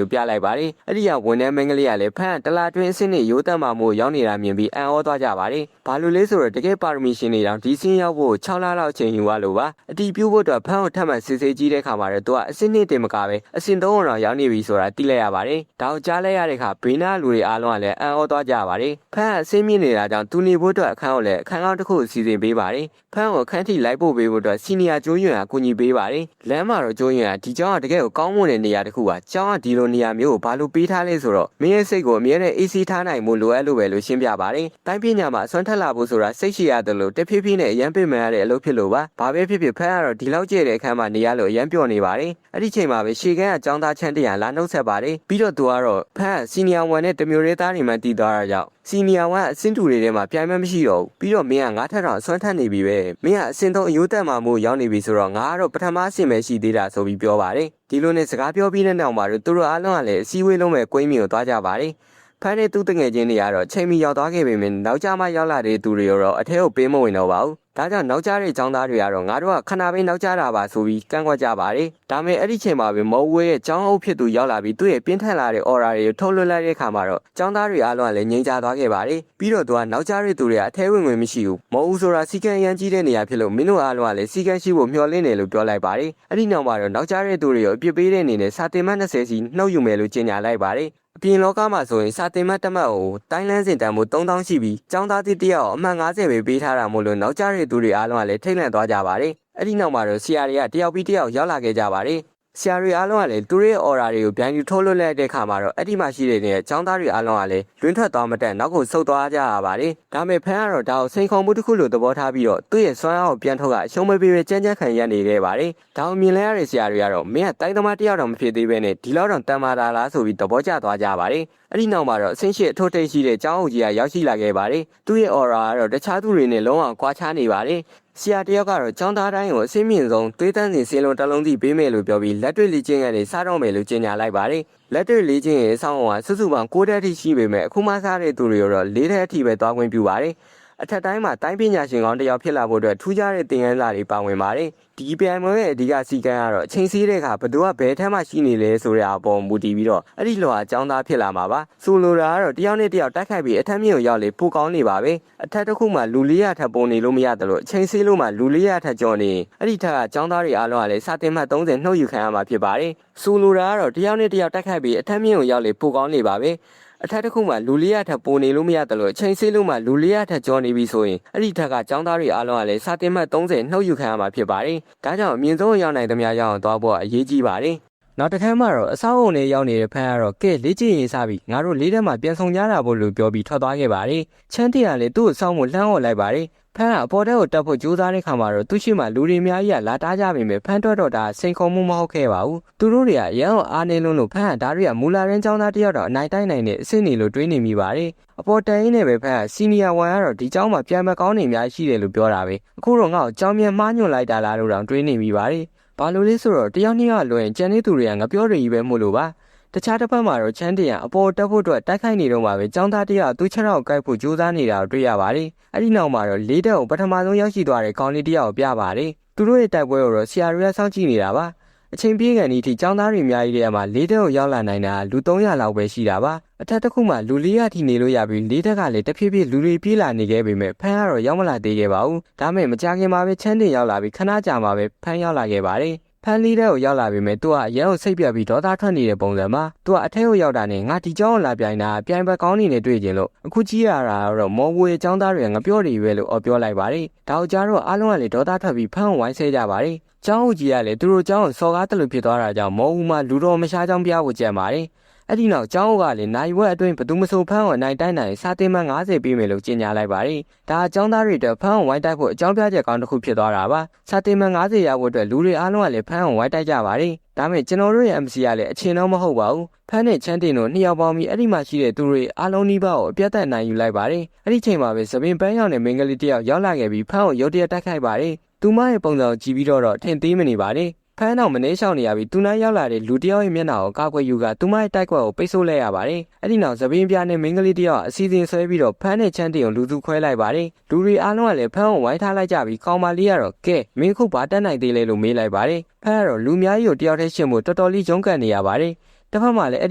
ကိုပြလိုက်ပါတယ်အဲ့ဒီကဝန်ထမ်းမင်းကလေးကလည်းဖမ်းတလားတွင်းအဆင့်နဲ့ရိုးတက်မှမို့ရောက်နေတာမြင်ပြီးအံ့ဩသွားကြပါတယ်ဘာလို့လဲဆိုတော့တကယ်ပါရမီရှင်တွေတောင်ဒီစင်းရောက်ဖို့6လလောက်အချိန်ယူရလို့ပါအတီးပြုတ်ဖို့အတွက်ဖမ်းကိုထပ်မံစစ်ဆေးကြည့်တဲ့အခါမှာတော့သူကအဆင့်2တင်မကပဲအဆင့်3တော့ရောက်နေပြီဆိုတာသိလိုက်ရပါတယ်ဒါကိုကြားလိုက်ရတဲ့အခါဘေးနားလူတွေအားလုံးကလည်းအံ့ဩသွားကြပါတယ်ဖမ်းကအဆင့်မြင့်နေတာကြောင့်သူနေဖို့အတွက်အခန်းကိုလည်းအခန်းကောင်းတစ်ခုစီစဉ်ပေးပါတယ်ဖမ်းကိုအခန်းထိလိုက်ပို့ပေးဖို့အတွက်စီနီယာကျိုးရွံအကူအညီပေးပါတယ်လမ်းမှာတော့ကျိုးရွံကဒီကျောင်းကတကယ်ကိုကောင်းမွန်တဲ့နေရာတစ်ခုပါကျောင်းကဒီလိုနေရာမျိုးကိုဘာလို့ပေးထားလဲဆိုတော့မင်းရဲ့စိတ်ကိုအမြဲတမ်းအေးဆေးထားနိုင်မှုလိုအပ်လို့ပဲလို့ရှင်းပြပါတယ်တိုင်းပညာမှာအစွမ်းထက်လာဖို့ဆိုတာစိတ်ရှိရတယ်လို့တဖြည်းဖြည်းနဲ့အရန်ပင်မှန်ရတဲ့အလုပ်ဖြစ်လို့ပါဘာပဲဖြစ်ဖြစ်ဖမ်းကတော့ဒီလောက်ကျဲတဲ့အခန်းမှာနေရလို့အရန်ပျော်နေပါတယ်အဲ့ဒီချိန်မှာပဲရှေကန်းကကျောင်းသားချမ်းတရံလာနှုတ်ဆက်ပါတယ်ပြီးတော့သူကတော့ဖမ်းစီနီယာဝန်နဲ့တမျိုးရေးသားတွေမှတည်သွားတာကြောင့်စီနီယာဝန်အဆင့်တူတွေထဲမှာပြိုင်မှမရှိတော့ဘူးပြီးတော့မင်းကငါးထက်တော့အစွမ်းထက်နေပြီပဲမင်းကအဆင့်3အယိုးတက်မှာမို့ရောက်နေပြီဆိုတော့ငါကတော့ပထမအဆင့်ပဲရှိသေးတာဆိုပြီးပြောပါတယ်ဒီလိုနဲ့စကားပြောပြီးတဲ့နောက်မှာတော့သူတို့အားလုံးကလည်းအစည်းအဝေးလုံးပဲကွင်းမြကိုသွားကြပါတယ်ဖမ်းတဲ့သူတငယ်ချင်းတွေကတော့ချိန်မီရောက်သွားခဲ့ပေမဲ့နောက်ကျမှရောက်လာတဲ့သူတွေရောအထဲကိုပေးမဝင်တော့ပါဘူးဒါကြောင့်နောက်ကျတဲ့ចောင်းသားတွေကတော့ငါတို့ကခဏပဲနောက်ကျတာပါဆိုပြီးကန့်ကွက်ကြပါတယ်ဒါပေမဲ့အဲ့ဒီချိန်မှာပဲမော်ဝဲရဲ့ចောင်းအုပ်ဖြစ်သူရောက်လာပြီးသူ့ရဲ့ပြင်းထန်လာတဲ့အော်ရာတွေကိုထုတ်လွှတ်လိုက်တဲ့အခါမှာတော့ចောင်းသားတွေအားလုံးကလည်းငြိမ်ချသွားခဲ့ပါတယ်ပြီးတော့သူကနောက်ကျတဲ့သူတွေကအထဲဝင်ဝင်မရှိဘူးမော်ဦးဆိုတာစီကံရန်ကြီးတဲ့နေရာဖြစ်လို့မင်းတို့အားလုံးကလည်းစီကံရှိဖို့မျှော်လင့်တယ်လို့ပြောလိုက်ပါတယ်အဲ့ဒီနောက်မှာတော့နောက်ကျတဲ့သူတွေကိုအပြစ်ပေးတဲ့အနေနဲ့စာတင်မ20စီနှုတ်ယူမယ်လို့ကြေညာလိုက်ပါတယ် အပြင်လောကမှာဆိုရင်စာတင်မှတ်တမတ်ကိုတိုင်းလန်းစင်တန်မှု3000ရှိပြီးចောင်းသားတစ်တယောက်အမှတ်50ပဲပေးထားတာမို့လို့နောက်ကျတဲ့သူတွေအားလုံးကလည်းထိတ်လန့်သွားကြပါတယ်အဲ့ဒီနောက်မှာတော့ဆရာတွေကတယောက်ပြီးတယောက်ရောက်လာခဲ့ကြပါတယ်ဆရာတွေအားလုံးကလည်းသူတို့ရဲ့ order တွေကိုပြန်ယူထုတ်လွှတ်လိုက်တဲ့အခါမှာတော့အဲ့ဒီမှာရှိတဲ့ចောင်းသားတွေအားလုံးကလည်းလွင်းထွက်သွားမတက်နောက်ကိုဆုတ်သွားကြရပါတယ်ဒါပေမဲ့ဖန်ကတော့ဒါကိုစိန်ခေါ်မှုတစ်ခုလို့သဘောထားပြီးတော့သူ့ရဲ့စွမ်းအားကိုပြန်ထုတ်ကအရှုံးမပေးပဲကြမ်းကြမ်းခံရနေခဲ့ပါတယ်ဒါကိုမြင်လဲရတဲ့ဆရာတွေကတော့မင်းကတိုင်းသမားတယောက်တော့မဖြစ်သေးပဲနဲ့ဒီလောက်တော့တန်မာတာလားဆိုပြီးသဘောကျသွားကြပါတယ်အဲ့ဒီနောက်မှာတော့အဆင့်ရှိအထိုးထိပ်ရှိတဲ့ကျောင်းအုပ်ကြီးကရောက်ရှိလာခဲ့ပါတယ်သူ့ရဲ့ aura ကတော့တခြားသူတွေနဲ့လုံးဝကွာခြားနေပါတယ်ဆရာတယောက်ကတော့ကျောင်းသားတိုင်းကိုအစင်းမြင့်ဆုံးသွေးတန်းစင်စင်းလုံးတစ်လုံးစီပေးမယ်လို့ပြောပြီးလက်တွေ့လေ့ကျင့်ရတဲ့စားတော့မယ်လို့ကြေညာလိုက်ပါတယ်လက်တွေ့လေ့ကျင့်ရဲ့အဆောင်အုံကစုစုပေါင်း9တက်အထိရှိပေမဲ့အခုမှစားတဲ့သူတွေတော့4တက်အထိပဲသွားခွင့်ပြုပါတယ်အထက်တိုင်းမှာတိုင်းပညာရှင်ကောင်းတယောက်ဖြစ်လာဖို့အတွက်ထူးခြားတဲ့သင်ခန်းစာတွေပါဝင်ပါတယ်ဒီပြိုင်ပွဲရဲ့အဓိကစီကံကတော့အချိန်စီးတဲ့အခါဘယ်သူကဘယ်ထက်မှရှိနေလဲဆိုတဲ့အပေါ်မူတည်ပြီးတော့အဲ့ဒီလိုအကြောင်းသားဖြစ်လာမှာပါဆိုလိုတာကတော့တယောက်နဲ့တယောက်တိုက်ခိုက်ပြီးအထက်မြင့်ကိုရောက်လေပိုကောင်းနေပါပဲအထက်တစ်ခုမှလူ400ထပ်ပုံနေလို့မရတယ်လို့အချိန်စီးလို့မှလူ400ထပ်ကျော်နေအဲ့ဒီထက်ကအကြောင်းသားတွေအားလုံးကလည်းစာတင်မှတ်30နှုတ်ယူခံရမှာဖြစ်ပါတယ်ဆိုလိုတာကတော့တယောက်နဲ့တယောက်တိုက်ခိုက်ပြီးအထက်မြင့်ကိုရောက်လေပိုကောင်းနေပါပဲအထက်တစ်ခုမှလူ400ထပ်ပုံနေလို့မရတယ်လို့အချိန်ဆေးလို့မှလူ400ထပ်ကျော်နေပြီဆိုရင်အဲ့ဒီထက်ကចောင်းသားတွေအားလုံးကလည်းစာတင်မှတ်30နှုတ်ယူခံရမှာဖြစ်ပါတယ်။ဒါကြောင့်အမြင့်ဆုံးရောက်နိုင်သမျှရောက်အောင်သွားဖို့အရေးကြီးပါတယ်။နောက်တစ်ခါမှတော့အဆောက်အုံလေးရောက်နေတဲ့ဖန်ကတော့ကဲလေ့ကျင့်ရေးစားပြီးငါတို့လေးထဲမှာပြန်ဆောင်ကြတာဖို့လို့ပြောပြီးထွက်သွားခဲ့ပါတယ်။ချမ်းတီကလည်းသူ့ကိုစောင့်ဖို့လှမ်းော်လိုက်ပါတယ်။ဖန်ကအပေါ်ထဲကိုတက်ဖို့ကြိုးစားတဲ့ခါမှာတော့သူ့ရှိမှလူတွေအများကြီးကလာတားကြပေမဲ့ဖန်တော့တာစိန်ခေါ်မှုမဟုတ်ခဲ့ပါဘူး။သူတို့တွေကရန်အောင်အားနေလုံးလို့ဖန်ကဒါတွေကမူလာရင်းចောင်းသားတယောက်တော့အနိုင်တိုင်းနိုင်တဲ့အစ်စ်နေလို့တွေးနေမိပါတယ်။အပေါ်တန်ရင်းနဲ့ပဲဖန်ကစီနီယာ1ကတော့ဒီကျောင်းမှာပြန်မကောင်းနေအများကြီးရှိတယ်လို့ပြောတာပဲ။အခုတော့ငါ့ကိုကျောင်းမြန်မှားညွှန်လိုက်တာလားလို့တောင်တွေးနေမိပါတယ်။ဘာလို့လဲဆိုတော့တယောက်နှစ်ယောက်လွင်ကျန်တဲ့သူတွေကငပြောတွေကြီးပဲမို့လို့ပါတခြားတစ်ဖက်မှာတော့ချမ်းတင်ကအပေါ်တက်ဖို့အတွက်တိုက်ခိုက်နေတော့မှပဲចောင်းသားတယောက်သူ့ခြေထောက်ကိုက်ဖို့ကြိုးစားနေတာကိုတွေ့ရပါတယ်အဲ့ဒီနောက်မှာတော့လေးတက်ကိုပထမဆုံးရောက်ရှိသွားတဲ့ကောင်လေးတယောက်ကိုပြပါတယ်သူတို့ရဲ့တိုက်ပွဲကိုတော့ဆရာတွေကစောင့်ကြည့်နေတာပါအချိန်ပြေးကန်ဒီထိចောင်းသားတွေအများကြီးတဲ့မှာလေးတက်ကိုရောက်လာနိုင်တာလူ300လောက်ပဲရှိတာပါအထက်တစ်ခုမှလူ400ထိနေလို့ရပြီးလေးတက်ကလည်းတဖြည်းဖြည်းလူတွေပြေးလာနေခဲ့ပေမဲ့ဖန်ကတော့ရောက်မလာသေးခဲ့ပါဘူးဒါမဲ့မကြခင်မှာပဲချမ်းတင်ရောက်လာပြီးခဏကြာမှာပဲဖန်ရောက်လာခဲ့ပါတယ်ဖန်လီတဲ့ကိုရောက်လာပြီမဲ့သူကအရန်ကိုစိတ်ပြတ်ပြီးဒေါသထွက်နေတဲ့ပုံစံမှာသူကအထက်ကိုရောက်တာနဲ့ငါဒီကျောင်းကိုလာပြိုင်တာပြိုင်ဘက်ကောင်းနေနဲ့တွေ့ကျင်လို့အခုကြီးရတာတော့မော်ဝေကျောင်းသားတွေကငပြော့တွေပဲလို့ပြောလိုက်ပါတယ်ဒါကိုကြားတော့အားလုံးကလည်းဒေါသထွက်ပြီးဖန်ကိုဝိုင်းဆဲကြပါတယ်ကျောင်းဦးကြီးကလည်းသူတို့ကျောင်းကိုစော်ကားတယ်လို့ဖြစ်သွားတာကြောင့်မော်ဦးမှာလူတော်မရှားကြောင်းပြဖို့ကြံပါတယ်အဲ့ဒီနောက်ကျောင်းဦးကလည်းနိုင်ဝက်အတွင်းဘသူမဆိုဖန်းကိုအနိုင်တိုင်းနိုင်စာတင်မှ50ပေးမယ်လို့ကြေညာလိုက်ပါတယ်။ဒါအကျောင်းသားတွေအတွက်ဖန်းကိုဝိုင်းတိုက်ဖို့အကြောင်းပြချက်ကောင်းတစ်ခုဖြစ်သွားတာပါ။စာတင်မှ50ရဖို့အတွက်လူတွေအားလုံးကလည်းဖန်းကိုဝိုင်းတိုက်ကြပါတယ်။ဒါပေမဲ့ကျွန်တော်တို့ရဲ့ MC ကလည်းအချင်းတော့မဟုတ်ပါဘူး။ဖန်းနဲ့ချမ်းတင်တို့နှစ်ယောက်ပေါင်းပြီးအဲ့ဒီမှာရှိတဲ့သူတွေအားလုံးနီးပါးကိုအပြတ်သက်နိုင်ယူလိုက်ပါတယ်။အဲ့ဒီချိန်မှာပဲသပင်ပန်းရောက်တဲ့မိန်းကလေးတစ်ယောက်ရောက်လာခဲ့ပြီးဖန်းကိုရုတ်တရက်တိုက်ခိုက်ပါတယ်။သူမရဲ့ပုံစံကိုကြည့်ပြီးတော့ထင်သေးမနေပါနဲ့။ဖန်းတော့မနှဲရှောင်နေရပြီးသူနာရောက်လာတဲ့လူတယောက်ရဲ့မျက်နှာကိုကောက်ွယ်ယူကသူမရဲ့တိုက်ကွက်ကိုပိတ်ဆို့လိုက်ရပါတယ်။အဲ့ဒီနောက်သပင်းပြားနဲ့မိန်းကလေးတယောက်အစီအစဉ်ဆွဲပြီးတော့ဖန်းနဲ့ချမ်းတင်ကိုလူစုခွဲလိုက်ပါတယ်။လူတွေအားလုံးကလည်းဖန်းကိုဝိုင်းထားလိုက်ကြပြီးကောင်မလေးကတော့ကဲမင်းခုဘာတက်နိုင်သေးလဲလို့မေးလိုက်ပါတယ်။ဖန်းကတော့လူများကြီးကိုတယောက်တည်းရှင်းဖို့တော်တော်လေးရုန်းကန်နေရပါတယ်။တစ်ဖက်မှာလည်းအဲ့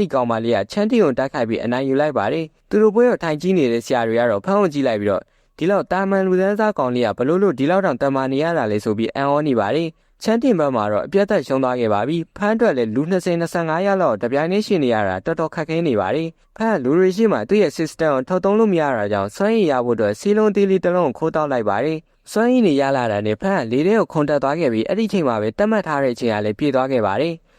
ဒီကောင်မလေးကချမ်းတင်ကိုတိုက်ခိုက်ပြီးအနိုင်ယူလိုက်ပါတယ်။သူတို့ပွဲကိုထိုင်ကြည့်နေတဲ့ဆရာတွေကတော့ဖန်းကိုကြည့်လိုက်ပြီးတော့ဒီလောက်တာမန်လူသန်းစားကောင်လေးကဘလို့ဒီလောက်တောင်တမာနေရတာလဲဆိုပြီးအံ့ဩနေပါတယ်။ချမ်းတင်ဘက်မှာတော့အပြတ်သက်ရှုံးသွားခဲ့ပါပြီဖန်းအတွက်လည်းလူ20-25ရက်လောက်တပြိုင်တည်းရှင်နေရတာတော်တော်ခက်ခဲနေပါတယ်ဖန်းလူတွေရှိမှသူ့ရဲ့ system ကိုထုတ်သုံးလို့မရတာကြောင့်စွမ်းရည်ရဖို့အတွက်စီလုံးသေးလေးတစ်လုံးကိုခိုးတောက်လိုက်ပါတယ်စွမ်းရည်နေရလာတာနဲ့ဖန်းကလေထဲကိုခုန်တက်သွားခဲ့ပြီးအဲ့ဒီချိန်မှာပဲတတ်မှတ်ထားတဲ့အချိန်ကလည်းပြည့်သွားခဲ့ပါတယ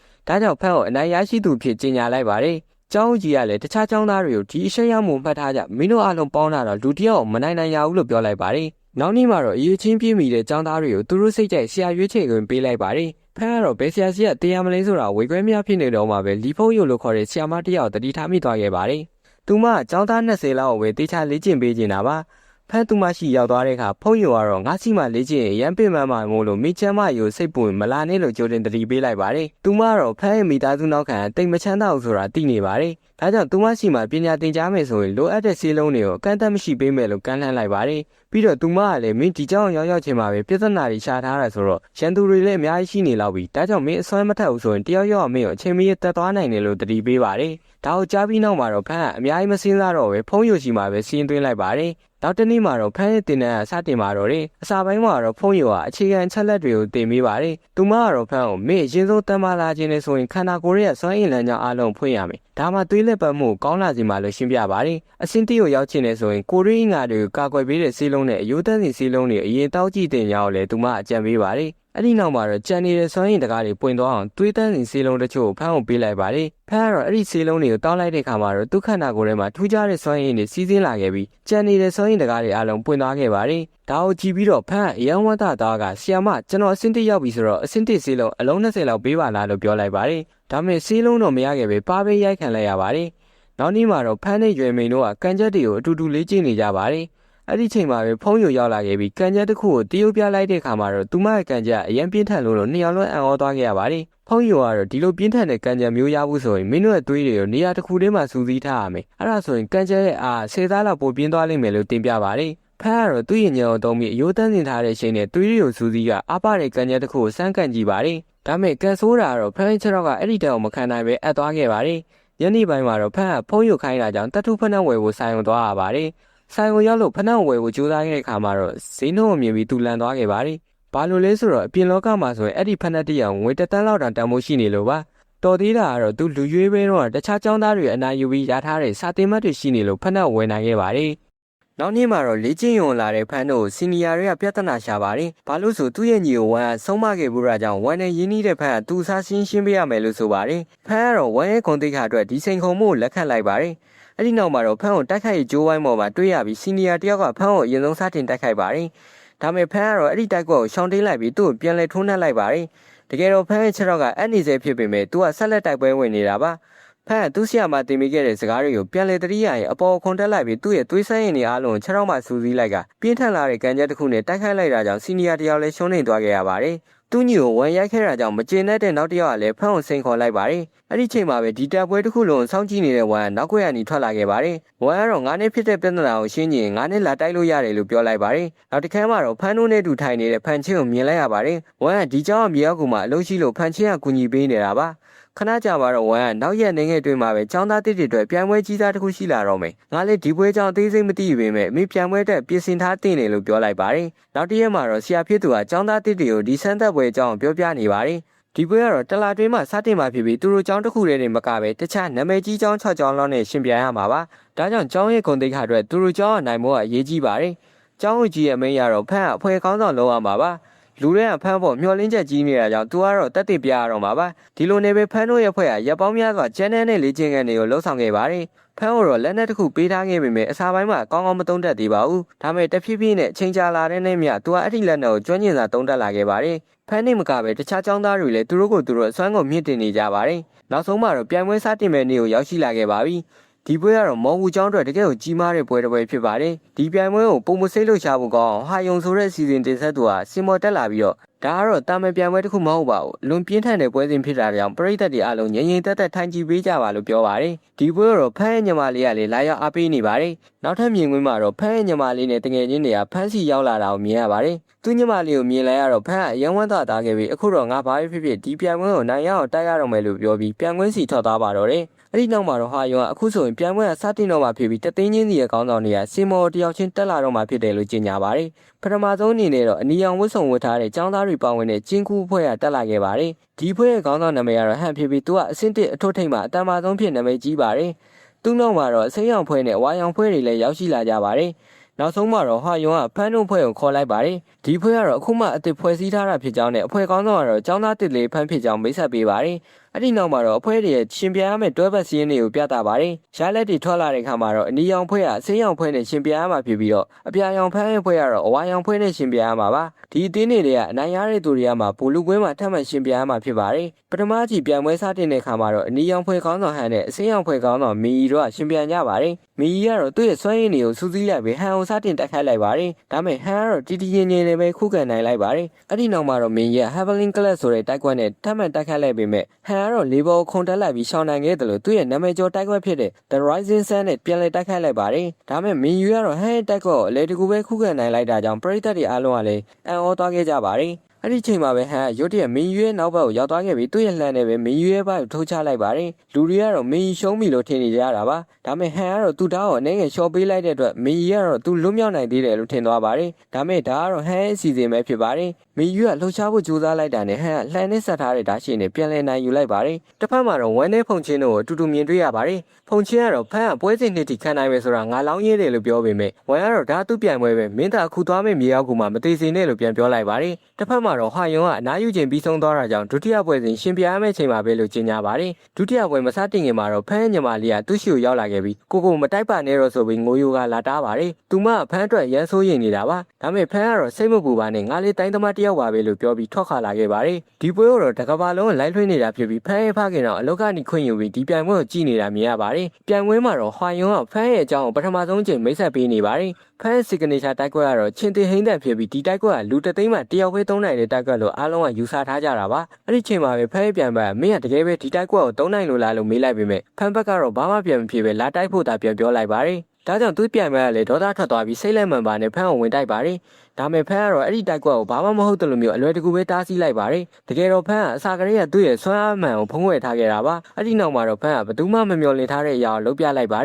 ်ဒါကြောင့်ဖန်းကိုအနိုင်ရရှိသူဖြစ်ကြေညာလိုက်ပါတယ်ကျောင်းကြီးကလည်းတခြားကျောင်းသားတွေကိုဒီအရှက်ရမှုမှတ်ထားကြမင်းတို့အားလုံးပေါင်းလာတော့လူတယောက်မနိုင်နိုင်ရဘူးလို့ပြောလိုက်ပါတယ်နောက်နေ့မှာတော့အရေးချင်းပြည့်မိတဲ့ကျောင်းသားတွေကိုသူတို့စိတ်ကြိုက်ဆရာရွေးချယ်ခွင့်ပေးလိုက်ပါတယ်ဖန်းကတော့ဘယ်ဆရာစီကတရားမလဲဆိုတာဝေခွဲများဖြစ်နေတော့မှပဲလီဖုံးရုပ်လို့ခေါ်တဲ့ဆရာမတစ်ယောက်တတိထားမိသွားခဲ့ပါတယ်သူမကျောင်းသား20လောက်ကိုပဲတေချာလေ့ကျင့်ပေးနေတာပါဖန်းသူမရှိရောက်သွားတဲ့အခါဖုံးရုပ်ကတော့ငါစီမှလေ့ကျင့်ရန်ပင်မှမှမို့လို့မိချမ်းမယူစိတ်ပူမလာနဲ့လို့ကြိုတင်တတိပေးလိုက်ပါတယ်သူမကတော့ဖန်းရဲ့မိသားစုနောက်ခံတိတ်မချမ်းသာဘူးဆိုတာသိနေပါတယ်ဒါကြောင့်သူမရှိမှပညာသင်ကြားမယ်ဆိုရင်လိုအပ်တဲ့ဆေးလုံးတွေကိုအကန့်အသတ်မရှိပေးမယ်လို့ကမ်းလှမ်းလိုက်ပါတယ်ပြီးတော့သူမကလည်းမင်းဒီကြောင်ရောက်ချင်းမှာပဲပြဿနာတွေရှာထားတာဆိုတော့ရန်သူတွေလည်းအများကြီးရှိနေလောက်ပြီဒါကြောင့်မင်းအစွမ်းမထက်ဘူးဆိုရင်တယောက်မင်းကိုအချိန်မရတက်သွားနိုင်တယ်လို့တတိပေးပါတယ်ဒါကိုကြားပြီးနောက်မှာတော့ဖန်းကအများကြီးမစင်းစားတော့ပဲဖုံးယူရှိမှာပဲစီးရင်သွင်းလိုက်ပါတယ် နောက်တနေ့မှာတော့ဖမ်းရဲ့တင်တန်းကစတင်มาတော့တယ်အစာပိုင်းမှာတော့ဖုန်းရောအခြေခံချက်လက်တွေကိုတင်ပေးပါတယ်သူမကတော့ဖမ်းကိုမင်းအရင်ဆုံးတမ်းမာလာခြင်းနဲ့ဆိုရင်ခန္ဓာကိုယ်ရဲ့စွမ်းအင်လမ်းကြောင်းအလုံးဖွင့်ရမယ်ဒါမှသွေးလက်ပတ်မှုကောင်းလာစေမှာလို့ရှင်းပြပါတယ်အစင်းတီကိုရောက်ချင်နေဆိုရင်ကိုရီးငါတွေကိုကာကွယ်ပေးတဲ့စီးလုံးနဲ့အယိုးတန်းစီစီးလုံးတွေအရင်တောက်ကြည့်တင်ရအောင်လဲသူမအကြံပေးပါတယ်အဲ့ဒီနောက်မှာတော့ကြံနေတဲ့စွမ်းရည်တကားတွေပွင့်သွားအောင်သွေးတန်းစီစီးလုံးတချို့ဖမ်းအောင်ပေးလိုက်ပါတယ်ဖမ်းကတော့အဲ့ဒီစီးလုံးတွေကိုတောက်လိုက်တဲ့ခါမှာတော့သူ့ခန္ဓာကိုယ်ထဲမှာထူးခြားတဲ့စွမ်းရည်တွေစီးဆင်းလာခဲ့ပြီးကြံနေတဲ့စွမ်းရည်တကားတွေအလုံးပွင့်သွားခဲ့ပါတယ်ဒါကိုကြည့်ပြီးတော့ဖမ်းအယံဝတ်သားကဆီယာမကျွန်တော်အစင်းတစ်ရောက်ပြီဆိုတော့အစင်းတစ်စီးလုံးအလုံး20လောက်ပေးပါလားလို့ပြောလိုက်ပါတယ်ဒါပေမဲ့စီးလုံးတော့မရခဲ့ပဲပါပေးရိုက်ခံလိုက်ရပါတယ်နောက်နေ့မှာတော့ဖမ်းတဲ့ရွယ်မိန်တို့ကကန်ချက်တွေကိုအတူတူလေ့ကျင့်နေကြပါတယ်အဲ့ဒီချိန်မှာပဲဖုန်းယူရောက်လာခဲ့ပြီးကန်ချက်တစ်ခုကိုတရုပ်ပြလိုက်တဲ့ခါမှာတော့သူမရဲ့ကန်ချက်အရင်ပြင်းထန်လို့နှစ်ယောက်လုံးအံ့ဩသွားခဲ့ရပါတယ်ဖုန်းယူကတော့ဒီလိုပြင်းထန်တဲ့ကန်ချက်မျိုးရဖို့ဆိုရင်မင်းတို့ရဲ့သွေးတွေကိုနေရာတစ်ခုတည်းမှာစုစည်းထားရမယ်အဲ့ဒါဆိုရင်ကန်ချက်ရဲ့အား10သားလောက်ပိုပြင်းသွားလိမ့်မယ်လို့တင်ပြပါတယ်ဖမ်းကတော့သူ့ရင်ညောင်းသုံးပြီးအယိုးတန်းစင်ထားတဲ့ချိန်နဲ့သွေးတွေကိုစုစည်းကအပတဲ့ကန်ချက်တစ်ခုကိုစမ်းကန်ကြည့်ပါတယ်ဒါပေမဲ့ကန်ဆိုးတာကတော့ဖမ်းချက်တော့ကအဲ့ဒီတောင်မခံနိုင်ပဲအပ်သွားခဲ့ပါတယ်ညနေပိုင်းမှာတော့ဖမ်းကဖုန်းယူခိုင်းတာကြောင့်တတ်ထုဖနှက်ဝယ်ဖို့ဆိုင်ုံသွားရပါတယ်ဆိုင်ကိုရောက်လို့ဖနှက်ဝယ်ကိုကြိုးစားခဲ့တဲ့အခါမှာတော့ဈေးနှုန်းကိုမြင်ပြီးသူလန်သွားခဲ့ပါတယ်။ဘာလို့လဲဆိုတော့အပြင်လောကမှာဆိုရင်အဲ့ဒီဖနှက်တရံငွေ1 တန်းလောက်တောင်တန်ဖိုးရှိနေလို့ပါ။တော်သေးတာကတော့သူလူရွေးပဲတော့တခြားចောင်းသားတွေအနာယူပြီးရထားတဲ့စာတင်မှတ်တွေရှိနေလို့ဖနှက်ဝယ်နိုင်ခဲ့ပါတယ်။နောက်နေ့မှာတော့လေ့ကျင့်ရုံလာတဲ့ဖမ်းတို့စီနီယာတွေကပြဿနာရှာပါတယ်။ဘာလို့ဆိုသူ့ရဲ့ညီကိုဝမ်ကဆုံးမခဲ့ဘူးတာကြောင့်ဝမ်နဲ့ရင်းနှီးတဲ့ဖမ်းကသူ့စားရှင်းပေးရမယ်လို့ဆိုပါတယ်။ဖမ်းကတော့ဝမ်ရဲ့ဂုဏ်သိက္ခာအတွက်ဒီစိန်ခုံမှုကိုလက်ခံလိုက်ပါတယ်။အဲ့ဒီနောက်မှာတော့ဖမ်းကိုတိုက်ခိုက်ရေးကြိုးဝိုင်းပေါ်မှာတွေ့ရပြီးစီနီယာတယောက်ကဖမ်းကိုအရင်ဆုံးစတင်တိုက်ခိုက်ပါတယ်။ဒါပေမဲ့ဖမ်းကတော့အဲ့ဒီတိုက်ကွက်ကိုရှောင်တိန်လိုက်ပြီးသူ့ကိုပြန်လဲထိုးနှက်လိုက်ပါတယ်။တကယ်တော့ဖမ်းရဲ့ခြေထောက်ကအက်နေစေဖြစ်ပေမဲ့သူကဆက်လက်တိုက်ပွဲဝင်နေတာပါ။ဖမ်းသူ့ဆရာမတင်မိခဲ့တဲ့စကားတွေကိုပြန်လဲတတိယရဲ့အပေါ်ခွန်တက်လိုက်ပြီးသူ့ရဲ့သွေးဆန်းရည်တွေအားလုံးခြေထောက်မှစူးစီးလိုက်ကပြင်းထန်လာတဲ့ကန်ချက်တစ်ခုနဲ့တိုက်ခိုက်လိုက်တာကြောင့်စီနီယာတယောက်လည်းရှုံးနေသွားခဲ့ရပါတယ်။သူ့ညီကိုဝမ်ရိုက်ခဲ့တာကြောင့်မကျေနပ်တဲ့နောက်တစ်ယောက်ကလည်းဖမ်းကိုစိန်ခေါ်လိုက်ပါတယ်။အဲ့ဒီချိန်မှာပဲဒီတပ်ပွဲတစ်ခုလုံးစောင့်ကြည့်နေတဲ့ဝမ်ကနောက်ကွယ်ကနေထွက်လာခဲ့ပါတယ်။ဝမ်ကတော့ငါးနဲ့ဖြစ်တဲ့ပြဿနာကိုရှင်းကြည့်ရင်ငါးနဲ့လာတိုက်လို့ရတယ်လို့ပြောလိုက်ပါတယ်။နောက်တစ်ခါမှတော့ဖမ်းတို့နဲ့တူထိုင်နေတဲ့ဖန်ချင်းကိုမြင်လိုက်ရပါတယ်။ဝမ်ကဒီကြောင်မြေအောက်ကူမှာအလုံးရှိလို့ဖန်ချင်းကကူညီပေးနေတာပါ။ခဏကြာပါတော့ဝမ်ကနောက်ရက်နေငယ်တွင်မှာပဲចောင်းသားတစ်တွေအတွက်ပြန်ပွဲကြီးစားတစ်ခုရှိလာတော့မယ်။ငါလည်းဒီပွဲကြောင့်အသေးစိတ်မသိပေမဲ့အမေပြန်ပွဲတက်ပြင်ဆင်ထားတင်တယ်လို့ပြောလိုက်ပါတယ်။နောက်တစ်ရက်မှာတော့ဆရာဖြစ်သူကចောင်းသားတစ်တွေကိုဒီဆန်းသက်ပွဲအကြောင်းပြောပြနေပါတယ်။ဒီပွဲကတော့တလာတွင်းမှာစတင်မှာဖြစ်ပြီးသူတို့ចောင်းတစ်ခုတည်းနဲ့မကပဲတခြားနာမည်ကြီးចောင်း6ចောင်းလောက်နဲ့ရှင်ပြိုင်ရမှာပါ။ဒါကြောင့်ចောင်းရဲ့ဂုဏ်သိက္ခာအတွက်သူတို့ចောင်းကနိုင်ဖို့ကအရေးကြီးပါတယ်။ចောင်းဦးကြီးရဲ့အမိန့်ရတော့ဖန်အဖွဲကောင်းဆောင်လုပ်ရမှာပါ။လူတွေကဖမ်းဖို့မျောလင်းချက်ကြီးနေတာကြောင့်သူကတော့တက်တည်ပြရတော့မှာပါဒီလိုနေပဲဖမ်းတို့ရဲ့ဖွဲ့ကရပ်ပေါင်းများစွာကျန်းတဲ့လေ့ကျင့်ခန်းတွေကိုလှုပ်ဆောင်ခဲ့ပါတယ်ဖမ်းတော့လက်နက်တစ်ခုပေးထားခဲ့ပေမဲ့အစာပိုင်းမှာကောင်းကောင်းမသုံးတတ်သေးပါဘူးဒါပေမဲ့တဖြည်းဖြည်းနဲ့အချိန်ကြာလာတဲ့နေ့မြသူကအဲ့ဒီလက်နက်ကိုကျွမ်းကျင်စွာသုံးတတ်လာခဲ့ပါတယ်ဖမ်းနေမကပဲတခြားចောင်းသားတွေလည်းသူတို့ကိုသူတို့အစွမ်းကုန်မြင့်တင်နေကြပါတယ်နောက်ဆုံးမှာတော့ပြိုင်ပွဲစတင်မဲ့နေ့ကိုရောက်ရှိလာခဲ့ပါပြီဒီပွဲကတော့မော်ဟူကျောင်းအတွက်တကယ်ကိုကြီးမားတဲ့ပွဲတစ်ပွဲဖြစ်ပါတယ်ဒီပြိုင်ပွဲကိုပုံမစိတ်လို့ရှာဖို့ကောင်းဟာယုံဆိုတဲ့စီစဉ်တင်ဆက်သူကစင်မော်တက်လာပြီးတော့ဒါကတော့တာမန်ပြိုင်ပွဲတစ်ခုမဟုတ်ပါဘူးလွန်ပြင်းထန်တဲ့ပွဲစဉ်ဖြစ်တာကြောင့်ပရိသတ်တွေအလုံးငြိမ်ငြိမ်သက်သက်ထိုင်ကြည့်ပေးကြပါလို့ပြောပါတယ်ဒီပွဲကတော့ဖမ်းရဲ့ညီမလေးကလည်းလာရောက်အားပေးနေပါတယ်နောက်ထပ်မြင်ကွင်းမှာတော့ဖမ်းရဲ့ညီမလေးနဲ့တငယ်ချင်းတွေကဖမ်းစီရောက်လာတာကိုမြင်ရပါတယ်သူညီမလေးကိုမြင်လိုက်ရတော့ဖမ်းကအယံဝမ်းသာတာခဲ့ပြီးအခုတော့ငါဘာဖြစ်ဖြစ်ဒီပြိုင်ပွဲကိုနိုင်ရအောင်တိုက်ရတော့မယ်လို့ပြောပြီးပြိုင်ကွင်းစီထွက်သွားပါတော့တယ်အဲ့ဒီနောက်မှာတော့ဟာယုံကအခုဆိုရင်ပြိုင်ပွဲကစတင်တော့မှဖြစ်ပြီးတသိန်းချင်းစီရဲ့ခေါင်းဆောင်တွေကစင်မော်တယောက်ချင်းတက်လာတော့မှဖြစ်တယ်လို့ကြေညာပါတယ်ပထမဆုံးအနေနဲ့တော့အနီရောင်ဝတ်စုံဝတ်ထားတဲ့ចောင်းသားတွေပါဝင်တဲ့ကျင်းကူအဖွဲ့ကတက်လာခဲ့ပါတယ်ဒီအဖွဲ့ရဲ့ခေါင်းဆောင်နာမည်ကတော့ဟန်ဖြစ်ပြီးသူကအဆင့်1အထွတ်ထိပ်မှာအတန်းမာဆုံးဖြစ်နာမည်ကြီးပါတယ်သူ့နောက်မှာတော့အစိမ်းရောင်ဖွဲ့နဲ့ဝါရောင်ဖွဲ့တွေလည်းရောက်ရှိလာကြပါတယ်နောက်ဆုံးမှာတော့ဟာယုံကဖမ်းတို့ဖွဲ့ကိုခေါ်လိုက်ပါတယ်ဒီဖွဲ့ကတော့အခုမှအသစ်ဖွဲ့စည်းထားတာဖြစ်ကြောင်းနဲ့အဖွဲ့ကောင်းဆောင်ကတော့ចောင်းသားတစ်လေးဖမ်းဖြစ်ကြောင်းမိတ်ဆက်ပေးပါတယ်အဲ့ဒီနောက်မှာတော့အဖွဲ့တွေရဲ့ရှင်ပြိုင်ရမယ့်တွဲဘက်စီးရင်တွေကိုပြသပါတယ်ရလက်တွေထွက်လာတဲ့အခါမှာတော့အနီရောင်ဖွဲ့ကအစိမ်းရောင်ဖွဲ့နဲ့ရှင်ပြိုင်ရမှာဖြစ်ပြီးတော့အပြာရောင်ဖမ်းရဲ့ဖွဲ့ကတော့အဝါရောင်ဖွဲ့နဲ့ရှင်ပြိုင်ရမှာပါဒီအသင်းတွေကအနိုင်ရတဲ့သူတွေကမှဘူလူကွင်းမှာထပ်မံရှင်ပြိုင်ရမှာဖြစ်ပါတယ်ပထမကြီးပြိုင်ပွဲစတင်တဲ့အခါမှာတော့အနီရောင်ဖွဲ့ကောင်းဆောင်ဟန်နဲ့အစိမ်းရောင်ဖွဲ့ကောင်းဆောင်မီရီတို့ကရှင်ပြိုင်ကြပါတယ်မီရီကတော့သူ့ရဲ့စွမ်းရည်တွေကိုစူးစီးလိုက်ပြီးဟန်ကိုစတင်တက်ခိုက်လိုက်ပါတယ်ဒါပေမဲ့ဟန်ကတော့တီတီငင်ငင်လေးပဲခုခံနိုင်လိုက်ပါတယ်အဲ့ဒီနောက်မှာတော့မင်းကြီးက Heavenly Class ဆိုတဲ့တိုက်ကွက်နဲ့ထပ်မံတက်ခိုက်လိုက်ပေမဲ့ဟန်ကတော့လေးဘောခုန်တက်လိုက်ပြီးရှောင်းနိုင်ခဲ့တယ်လို့သူ့ရဲ့နာမည်ကျော်တိုက်ကွက်ဖြစ်တဲ့ The Rising Sun နဲ့ပြန်လည်တိုက်ခိုက်လိုက်ပါတယ်ဒါပေမဲ့မင်းကြီးကတော့ဟန်ရဲ့တိုက်ကွက်ကိုအလေတကူပဲခုခံနိုင်လိုက်တာကြောင့်ပရိသတ်တွေအားလုံးကလည်းအံ့ဩသွားခဲ့ကြပါတယ် အဲ့ဒီချိန်မှာပဲဟန်ကရုတ်တရက်မင်းယူရဲ့နောက်ဘက်ကိုရောက်သွားခဲ့ပြီးသူ့ရဲ့လှမ်းနဲ့ပဲမင်းယူရဲ့ဘက်ကိုထိုးချလိုက်ပါတယ်လူတွေကတော့မင်းယူရှုံးပြီလို့ထင်နေကြတာပါဒါပေမဲ့ဟန်ကတော့သူ့ဓာတ်ကိုအနေငယ်လျှော့ပေးလိုက်တဲ့အတွက်မင်းယူကတော့သူလွတ်မြောက်နိုင်သေးတယ်လို့ထင်သွားပါတယ်ဒါပေမဲ့ဒါကတော့ဟန်ရဲ့အစီအစဉ်ပဲဖြစ်ပါတယ်မင်းယူကလှုပ်ရှားဖို့ကြိုးစားလိုက်တာနဲ့ဟန်ကလှမ်းနဲ့ဆက်ထားတဲ့ဓာတ်ရှိနဲ့ပြန်လည်နိုင်ယူလိုက်ပါတယ်တစ်ဖက်မှာတော့ဝမ်းနဲ့ဖုန်ချင်းတို့ကိုအတူတူမြင်တွေ့ရပါတယ်ဖုန်ချင်းကတော့ဖန်ကပွဲစဉ်နှစ်တီခံနိုင်မယ်ဆိုတာငါလောင်းရင်းတယ်လို့ပြောပေမဲ့ဝမ်းကတော့ဒါသူ့ပြန်ပွဲပဲမင်းသားအခုသွားမယ့်မြေရောက်ကူမှမသေးစေနဲ့လို့ပြန်ပြောလိုက်ပါတယ်တစ်ဖက်မှာတော့ဟာယွန်ကအနားယူခြင်းပြီးဆုံးသွားတာကြောင့်ဒုတိယပွဲစဉ်ရှင်ပြိုင်ရမယ့်ချိန်မှာပဲလို့ကြေညာပါတယ်ဒုတိယပွဲမစတင်ခင်မှာတော့ဖန်ညမာလေးကသူ့ရှိကိုရောက်လာခဲ့ပြီးကိုမတိုက်ပါနဲ့တော့ဆိုပြီးငိုယိုကလာတားပါတယ်သူမဖန်အတွက်ရန်ဆိုးရင်နေတာပါဒါပေမဲ့ဖန်ကတော့စိတ်မပူပါနဲ့ငါလေးတိုင်းသမားတယောက်ပါပဲလို့ပြောပြီးထွက်ခါလာခဲ့ပါတယ်ဒီပွဲကိုတော့တကဘာလုံးလိုက်လွှင့်နေတာဖြစ်ပြီးဖန်ရဲ့ဖခင်တော့အလောကနေခွင့်ယူပြီးဒီပြိုင်ပွဲကိုကြည့်နေတာမြင်ရပါတယ်ပြိုင်ပွဲမှာတော့ဟာယွန်ကဖန်ရဲ့အကြောင်းကိုပထမဆုံးချိန်မိတ်ဆက်ပေးနေပါတယ်ဖန်စီဂနေချာတိုက်ကွက်ကတော့ချင်းတင်ဟိန်းတန်ဖြစ်ပြီးဒီတိုက်ကွက်ကလူတသိန်းမှတယောက်ပဲသုံးနိုင်တဲ့တိုက်ကွက်လို့အားလုံးကယူဆထားကြတာပါအဲ့ဒီချိန်မှာပဲဖန်ရဲ့ပြန်ပတ်မင်းကတကယ်ပဲဒီတိုက်ကွက်ကိုသုံးနိုင်လို့လားလို့မေးလိုက်ပေမဲ့ဖန်ဘက်ကတော့ဘာမှပြန်မဖြစ်ပဲလာတိုက်ဖို့သာပြန်ပြောလိုက်ပါတယ်ဒါကြောင့်သူပြန်မဲ့ကလည်းဒေါသထွက်သွားပြီးစိတ်လက်မှန်ပါနဲ့ဖန်ကိုဝင်တိုက်ပါတယ်ဒါမဲ့ဖန်ကတော့အဲ့ဒီတိုက်ကွက်ကိုဘာမှမဟုတ်တယ်လို့မျိုးအလွယ်တကူပဲတားဆီးလိုက်ပါတယ်တကယ်တော့ဖန်ကအစာကလေးကသူ့ရဲ့ဆွမ်းအားမှန်ကိုဖုံးဝယ်ထားခဲ့တာပါအဲ့ဒီနောက်မှာတော့ဖန်ကဘယ်သူမှမမျှော်လင့်ထားတဲ့အရာကိုလုပ်ပြလိုက်ပါတ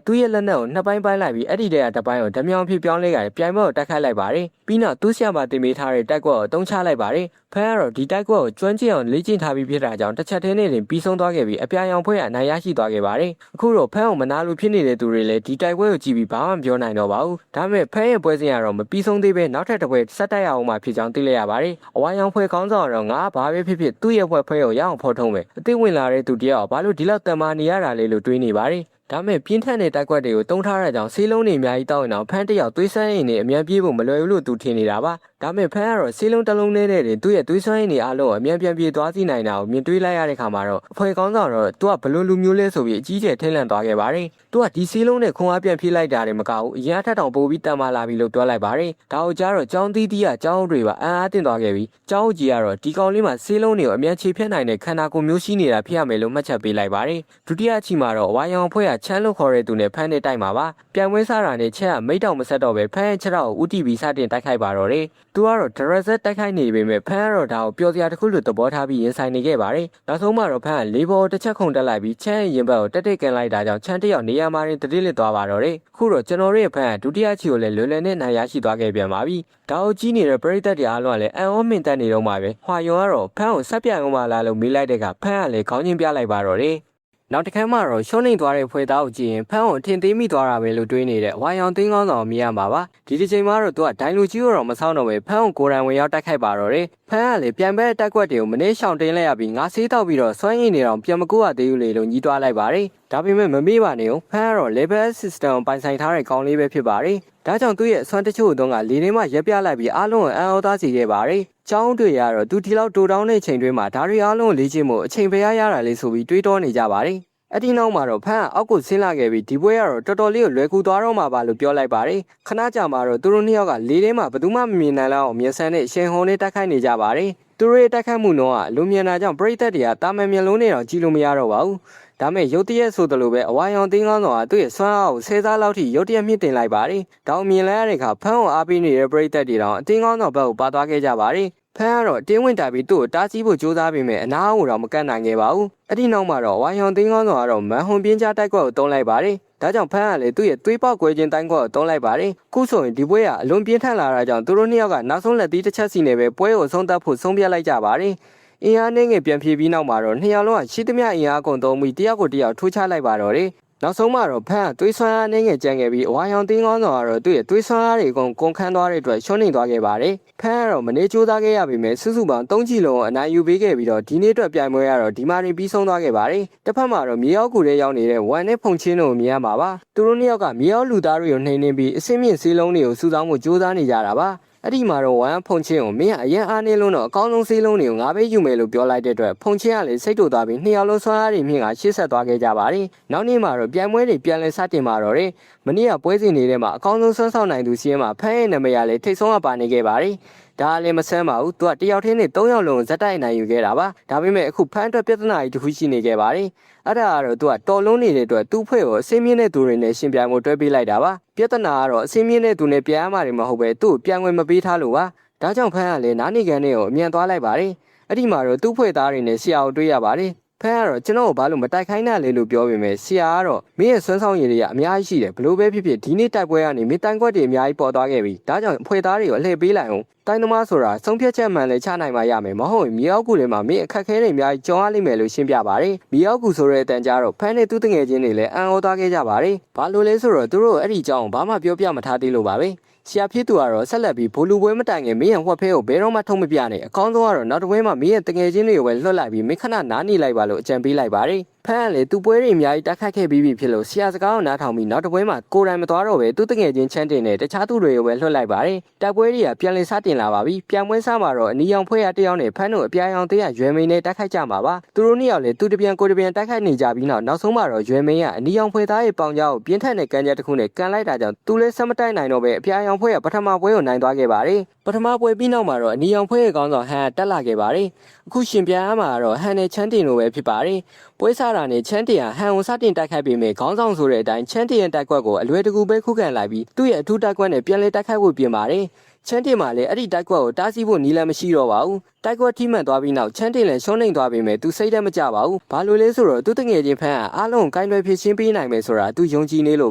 ယ်သူ့ရဲ့လက်နက်ကိုနှစ်ပိုင်းပိုင်းလိုက်ပြီးအဲ့ဒီတည်းကတစ်ပိုင်းကိုဓမြောင်ဖြစ်ပြောင်းလဲကြတယ်ပြိုင်ပွဲကိုတိုက်ခိုက်လိုက်ပါတယ်ပြီးနောက်သူ့ဆရာမတင်ပေးထားတဲ့တိုက်ကွက်ကိုတုံးချလိုက်ပါတယ်ဖန်ကတော့ဒီတိုက်ကွက်ကိုကျွမ်းကျင်အောင်လေ့ကျင့်ထားပြီးဖြစ်တာကြောင့်တစ်ချက်တည်းနဲ့တင်ပြီးဆုံးသွားခဲ့ပြီးအပြာရောင်ဖွဲ့ကအနိုင်ရရှိသွားခဲ့ပါတယ်အခုတော့ဖန်ကိုမနာလိုဖြစ်နေတဲ့သူတွေလည်းဒီတိုက်ပွဲကိုကြည့်ပြီးဘာမှမပြောနိုင်တော့ပါဘူးဒါပေမဲ့ဖန်ရဲ့ပွဲစဉ်ကတော့မပြီးဆုံးသေးပဲနောက်ထပ်တစ်ပွဲဆက်တိုက်ရအောင်မှဖြစ်ကြောင်းသိလိုက်ရပါတယ်အဝါရောင်ဖွဲ့ခေါင်းဆောင်ကတော့ငါဘာပဲဖြစ်ဖြစ်သူ့ရဲ့ဖွဲ့ကိုရအောင်ဖော်ထုံးမယ်အသိဝင်လာတဲ့သူတယောက်ဘာလို့ဒီလောက်တန်မာနေရတာလဲလို့တွေးနေပါတယ်ဒါမဲ့ပြင်းထန်တဲ့တိုက်ကွက်တွေကိုတုံးထားတဲ့ကြောင့်ဆေးလုံးတွေအများကြီးတောက်ရင်တော့ဖန်တယောက်သွေးဆန်းရည်နဲ့အမြန်ပြေးဖို့မလွယ်ဘူးလို့သူထင်နေတာပါဒါမဲ့ဖန်ကတော့ဆေးလုံးတစ်လုံးနဲ့တဲ့သူ့ရဲ့သွေးဆန်းရည်တွေအားလုံးအမြန်ပြန်ပြေးသွားစီနိုင်တာကိုမြင်တွေ့လိုက်ရတဲ့ခါမှာတော့အဖွဲကောင်းဆောင်တော့သူကဘလို့လူမျိုးလဲဆိုပြီးအကြီးကျယ်ထိတ်လန့်သွားခဲ့ပါတယ်သူကဒီဆေးလုံးနဲ့ခွန်အားပြန်ပြေးလိုက်တာတွေမကဘူးအရင်အထက်တောင်ပို့ပြီးတန်မာလာပြီလို့ပြောလိုက်ပါတယ်ဒါကိုကြားတော့ចောင်းသီးသီးကចောင်းတွေပါအံ့အားသင့်သွားခဲ့ပြီးចောင်းကြီးကတော့ဒီကောင်လေးမှာဆေးလုံးတွေကိုအမြန်ခြေဖြတ်နိုင်တဲ့ခန္ဓာကိုယ်မျိုးရှိနေတာဖြစ်ရမယ်လို့မှတ်ချက်ပေးလိုက်ပါတယ်ဒုတိယအချီမှာတော့ဝါရောင်အဖွဲ့ကချမ်းလို့ခေါ်တဲ့သူနဲ့ဖန်နဲ့တိုက်မှာပါပြိုင်ပွဲစားတာနဲ့ချက်ကမိတ်တောင်မဆက်တော့ပဲဖန်ရဲ့ချက်တော့ဦးတီဗီစတင်တိုက်ခိုက်ပါတော့တယ်သူကတော့ဒရက်ဆက်တိုက်ခိုက်နေပေမဲ့ဖန်ကတော့ဒါကိုပျော်စရာတစ်ခုလိုသဘောထားပြီးရင်ဆိုင်နေခဲ့ပါတယ်နောက်ဆုံးမှာတော့ဖန်ကလေးဘောတစ်ချက်ခုန်တက်လိုက်ပြီးချမ်းရဲ့ရင်ဘတ်ကိုတက်တက်ကန်လိုက်တာကြောင့်ချမ်းတယောက်နေရာမှာတင်တတိလစ်သွားပါတော့တယ်ခုတော့ကျွန်တော်ရဲ့ဖန်ကဒုတိယချီကိုလည်းလွယ်လွယ်နဲ့နိုင်ရရှိသွားခဲ့ပြန်ပါပြီဒါကိုကြီးနေတဲ့ပရိသတ်တွေအားလုံးကလည်းအံ့ဩမင်တတ်နေတော့မှပဲဟွာယွန်ကတော့ဖန်ကိုဆက်ပြိုင်အောင်မလားလို့မေးလိုက်တဲ့ကဖန်ကလည်းခေါင်းချင်းပြလိုက်ပါတော့တယ်နောက်တစ်ခါမှတော့ရှုံးနေသွားတဲ့ဖွဲသားကိုကြည့်ရင်ဖန်ကိုအထင်သေးမိသွားတာပဲလို့တွေးနေတဲ့ဝါရောင်သိန်းကောင်းဆောင်မြင်ရမှာပါဒီတစ်ချိန်မှာတော့သူကဒိုင်လူကြီးကိုတော့မဆောင်တော့ပဲဖန်ကိုကိုယ်တိုင်ဝင်ရောက်တိုက်ခိုက်ပါတော့တယ်ဖန်ကလည်းပြန်ပဲတက်ကွက်တွေကိုမနေ့ရှောင်တင်းလိုက်ရပြီးငါဆေးတောက်ပြီးတော့စွမ်းရည်နေတော့ပြန်မကူရသေးဘူးလေလို့ညီးတွားလိုက်ပါတယ်ဒါပေမဲ့မမေ့ပါနဲ့ဦးဖန်ကတော့ level system ပိုင်ဆိုင်ထားတဲ့ကောင်းလေးပဲဖြစ်ပါတယ်ဒါကြောင့်သူ့ရဲ့အစွမ်းတချို့အတုံးကလေထဲမှာရက်ပြလိုက်ပြီးအားလုံးကိုအံ့ဩသားစေခဲ့ပါတယ်။ကျောင်းတွေရတော့သူဒီလောက်တိုးတောင်းတဲ့ချိန်တွင်းမှာဒါတွေအားလုံးကိုလေ့ကျင့်မှုအချိန်ပေးရတာလေဆိုပြီးတွေးတောနေကြပါတယ်။အဲ့ဒီနောက်မှာတော့ဖန်ကအောက်ကိုဆင်းလာခဲ့ပြီးဒီပွဲကတော့တော်တော်လေးကိုလွယ်ကူသွားတော့မှာပါလို့ပြောလိုက်ပါတယ်။ခဏကြာမှာတော့သူတို့နှစ်ယောက်ကလေထဲမှာဘယ်သူမှမမြင်နိုင်လောက်အောင်မြင်ဆန်းတဲ့ရှင်ဟုံလေးတိုက်ခိုက်နေကြပါတယ်။သူတို့ရဲ့တိုက်ခိုက်မှုတော့အလုံးမြင်တာကြောင့်ပရိသတ်တွေကတာမန်မျက်လုံးနဲ့တော့ကြည့်လို့မရတော့ပါဘူး။ဒါမဲ့ရုတ်တရက်ဆိုသလိုပဲအဝါရောင်သိန်းကောင်းဆောင်ကသူ့ရဲ့ဆွမ်းအားကိုဆဲစားလောက်ထိရုတ်တရက်မြင့်တင်လိုက်ပါတယ်။ဒါအောင်မြင်လိုက်ရတဲ့အခါဖန်ကိုအားပေးနေတဲ့ပရိသတ်တွေတောင်အတင်းကောင်းဆောင်ဘက်ကိုပါသွားခဲ့ကြပါတယ်။ဖန်ကတော့တင်းဝင်တာပြီးသူ့ကိုတားဆီးဖို့ကြိုးစားပေမဲ့အနားကိုတော့မကန့်နိုင်ခဲ့ပါဘူး။အဲ့ဒီနောက်မှာတော့ဝါရောင်သိန်းကောင်းဆောင်ကတော့မန်ဟွန်ပြင်းကြားတိုက်ကွက်ကိုတုံးလိုက်ပါတယ်။ဒါကြောင့်ဖန်ကလည်းသူ့ရဲ့သွေးပေါက်ကွဲခြင်းတိုင်းကွက်ကိုတုံးလိုက်ပါတယ်။ခုဆိုရင်ဒီပွဲကအလွန်ပြင်းထန်လာတာကြောင့်သူတို့နှစ်ယောက်ကနောက်ဆုံးလက်သီးတစ်ချက်စီနဲ့ပဲပွဲကိုဆုံးသတ်ဖို့ဆုံးဖြတ်လိုက်ကြပါတယ်။အင်အားနဲ့ငယ်ပြန်ပြေးပြီးနောက်မှာတော့နှစ်ယောက်လုံးကရှိသမျှအင်အားကုန်သုံးပြီးတယောက်ကိုတယောက်ထိုးချလိုက်ပါတော့တယ်။နောက်ဆုံးမှာတော့ဖန်ကသွေးဆွမ်းအားနဲ့ငယ်ကြံခဲ့ပြီးအဝါရောင်သိန်းကောင်းဆောင်ကတော့သူ့ရဲ့သွေးဆွမ်းအားတွေကုန်ခန်းသွားတဲ့အတွက်ရှုံးနေသွားခဲ့ပါတယ်။ဖန်ကတော့မနေ့ကြိုးစားခဲ့ရပေမဲ့စုစုပေါင်း3ချီလုံးအနိုင်ယူပေးခဲ့ပြီးတော့ဒီနေ့အတွက်ပြိုင်ပွဲရတော့ဒီမှာနေပြီးဆုံးသွားခဲ့ပါတယ်။တစ်ဖက်မှာတော့မြေရောက်ကူထဲရောက်နေတဲ့ဝမ်နဲ့ဖုန်ချင်းတို့ကိုမြင်ရမှာပါ။သူတို့နှစ်ယောက်ကမြေရောက်လူသားတွေကိုနှိမ်နှင်းပြီးအစင်းမြင့်စီးလုံးတွေကိုစုဆောင်းမှုကြိုးစားနေကြတာပါ။အဲ့ဒီမှာတော့ဝမ်ဖုန်ချင်းကိုမင်းကအရင်အားနေလို့တော့အကောင်းဆုံးစီးလုံးတွေကိုငါပဲယူမယ်လို့ပြောလိုက်တဲ့အတွက်ဖုန်ချင်းကလည်းစိတ်တူသွားပြီးနှစ်ယောက်လုံးဆွမ်းအားတွေမြင့်ကရှေ့ဆက်သွားခဲ့ကြပါတယ်။နောက်နေ့မှာတော့ပြိုင်ပွဲတွေပြန်လည်စတင်มาတော့တယ်။မနေ့ကပွဲစဉ်တွေထဲမှာအကောင်းဆုံးဆွမ်းဆောင်နိုင်သူစီးရင်မှာဖန်ရဲ့နာမည်ကလည်းထိတ်ဆုံးကပါနေခဲ့ပါတယ်။ဒါလည်းမဆန်းပါဘူး။သူကတယောက်တည်းနဲ့3ယောက်လုံးဇက်တိုက်နိုင်ယူခဲ့တာပါ။ဒါပေမဲ့အခုဖန်အတွက်ပြဿနာကြီးတစ်ခုရှိနေခဲ့ပါတယ်။အဲ့ဒါကတော့သူကတော်လုံးနေတဲ့အတွက်သူ့ဖွဲ့ကိုအစင်းမြင့်တဲ့သူတွေနဲ့ရှင်ပြိုင်မှုတွဲပေးလိုက်တာပါ။ပြဿနာကတော့အစင်းမြင့်တဲ့သူနဲ့ပြန်ရမှာတွေမဟုတ်ပဲသူ့ကိုပြန်ဝင်မပေးထားလို့ပါ။ ဒါကြောင့်ဖမ်းကလည်းနားနေကန်တွေကိုအမြန်သွားလိုက်ပါတယ်အဲ့ဒီမှာတော့သူ့ဖွဲ့သားတွေနဲ့ဆရာကိုတွေ့ရပါတယ်ဖမ်းကတော့ကျွန်တော်ကိုဘာလို့မတိုက်ခိုင်းနိုင်လဲလို့ပြောပေမဲ့ဆရာကတော့မင်းရဲ့ဆွမ်းဆောင်ရည်တွေကအများကြီးရှိတယ်ဘလို့ပဲဖြစ်ဖြစ်ဒီနေ့တိုက်ပွဲကနေမင်းတိုင်ကွက်တွေအများကြီးပေါ်သွားခဲ့ပြီဒါကြောင့်ဖွဲ့သားတွေကိုအလှည့်ပေးလိုက်အောင်တိုင်းသမားဆိုတာဆုံးဖြတ်ချက်မှန်လဲချနိုင်မှရမယ်မဟုတ်ရင်မြေအောက်ကူတွေမှာမင်းအခက်ခဲတွေအများကြီးကြောင်းရလိမ့်မယ်လို့ရှင်းပြပါတယ်မြေအောက်ကူဆိုတဲ့အတန်ကြားတော့ဖမ်းတဲ့သူတငယ်ချင်းတွေလည်းအံ့ဩသွားခဲ့ကြပါတယ်ဘာလို့လဲဆိုတော့သူတို့အဲ့ဒီကြောင်းဘာမှပြောပြမထားသေးလို့ပါပဲဆရာဖြစ်သူကတော့ဆက်လက်ပြီးဘိုလူပွဲမတိုင်ခင်မင်းရဲ့ဝှက်ဖဲကိုဘယ်တော့မှထုံးမပြနဲ့အကောင်းဆုံးကတော့နောက်တစ်ပွဲမှာမင်းရဲ့တငယ်ချင်းတွေကိုပဲလွှတ်လိုက်ပြီးမင်းခဏနားနေလိုက်ပါလို့အကြံပေးလိုက်ပါတယ်ဖမ်းကလေသူပွဲတွေအများကြီးတက်ခတ်ခဲ့ပြီးပြီဖြစ်လို့ဆရာစကားကိုနားထောင်ပြီးနောက်တစ်ပွဲမှာကိုယ်တိုင်မသွားတော့ပဲသူတငယ်ချင်းချမ်းတင်နဲ့တခြားသူတွေကိုပဲလွှတ်လိုက်ပါတယ်တိုက်ပွဲတွေကပြန်လည်စတင်လာပါပြီပြန်ပွဲစားမှာတော့အနီရောင်ဖွဲရတယောက်နဲ့ဖမ်းတို့အပြာရောင်တရရွယ်မင်းနဲ့တိုက်ခိုက်ကြမှာပါသူတို့နှစ်ယောက်လည်းသူတပြန်ကိုတပြန်တိုက်ခိုက်နေကြပြီးနောက်ဆုံးမှာတော့ရွယ်မင်းကအနီရောင်ဖွဲသားရဲ့ပေါင်ကြားကိုပြင်းထန်တဲ့ကမ်းကြတစ်ခုနဲ့ကန်လိုက်တာကြောင့်သူလည်းဆက်မတိုက်နိုင်တော့ပဲအပြာရောင်ဖွဲကပထမပွဲကိုနိုင်သွားခဲ့ပါတယ်ပထမပွဲပြီးနောက်မှာတော့အနီရောင်ဖွဲရဲ့ခေါင်းဆောင်ဟန်တက်လာခဲ့ပါတယ်အခုရှင်ပြန်ရမှာတော့ဟန်နဲ့ချမ်းတင်လိုပဲဖြစ်ပါတယ်ပွဲစားတာနဲ့ချမ်းတင်ဟန်ကိုစတင်တိုက်ခိုက်ပြီးမြဲခေါင်းဆောင်ဆိုတဲ့အတိုင်းချမ်းတင်ရဲ့တိုက်ကွက်ကိုအလွယ်တကူပဲခုခံလိုက်ပြီးသူ့ရဲ့အထူးတိုက်ကွက်နဲ့ပြန်လည်တိုက်ခိုက်ဖို့ပြင်ပါတယ်ချမ်းတင်မှာလည်းအဲ့ဒီတိုက်ကွက်ကိုတားဆီးဖို့နီးလမ်းမရှိတော့ပါဘူးတိုက်ကွက်ထိမှန်သွားပြီးနောက်ချမ်းတင်လည်းရှုံးနေသွားပြီးမြဲသူစိတ်ထဲမကြပါဘူးဘာလို့လဲဆိုတော့သူတငယ်ချင်းဖန်းအားလုံးကိုင်းလွယ်ဖြစ်ရှင်းပေးနိုင်မယ်ဆိုတာသူယုံကြည်နေလို့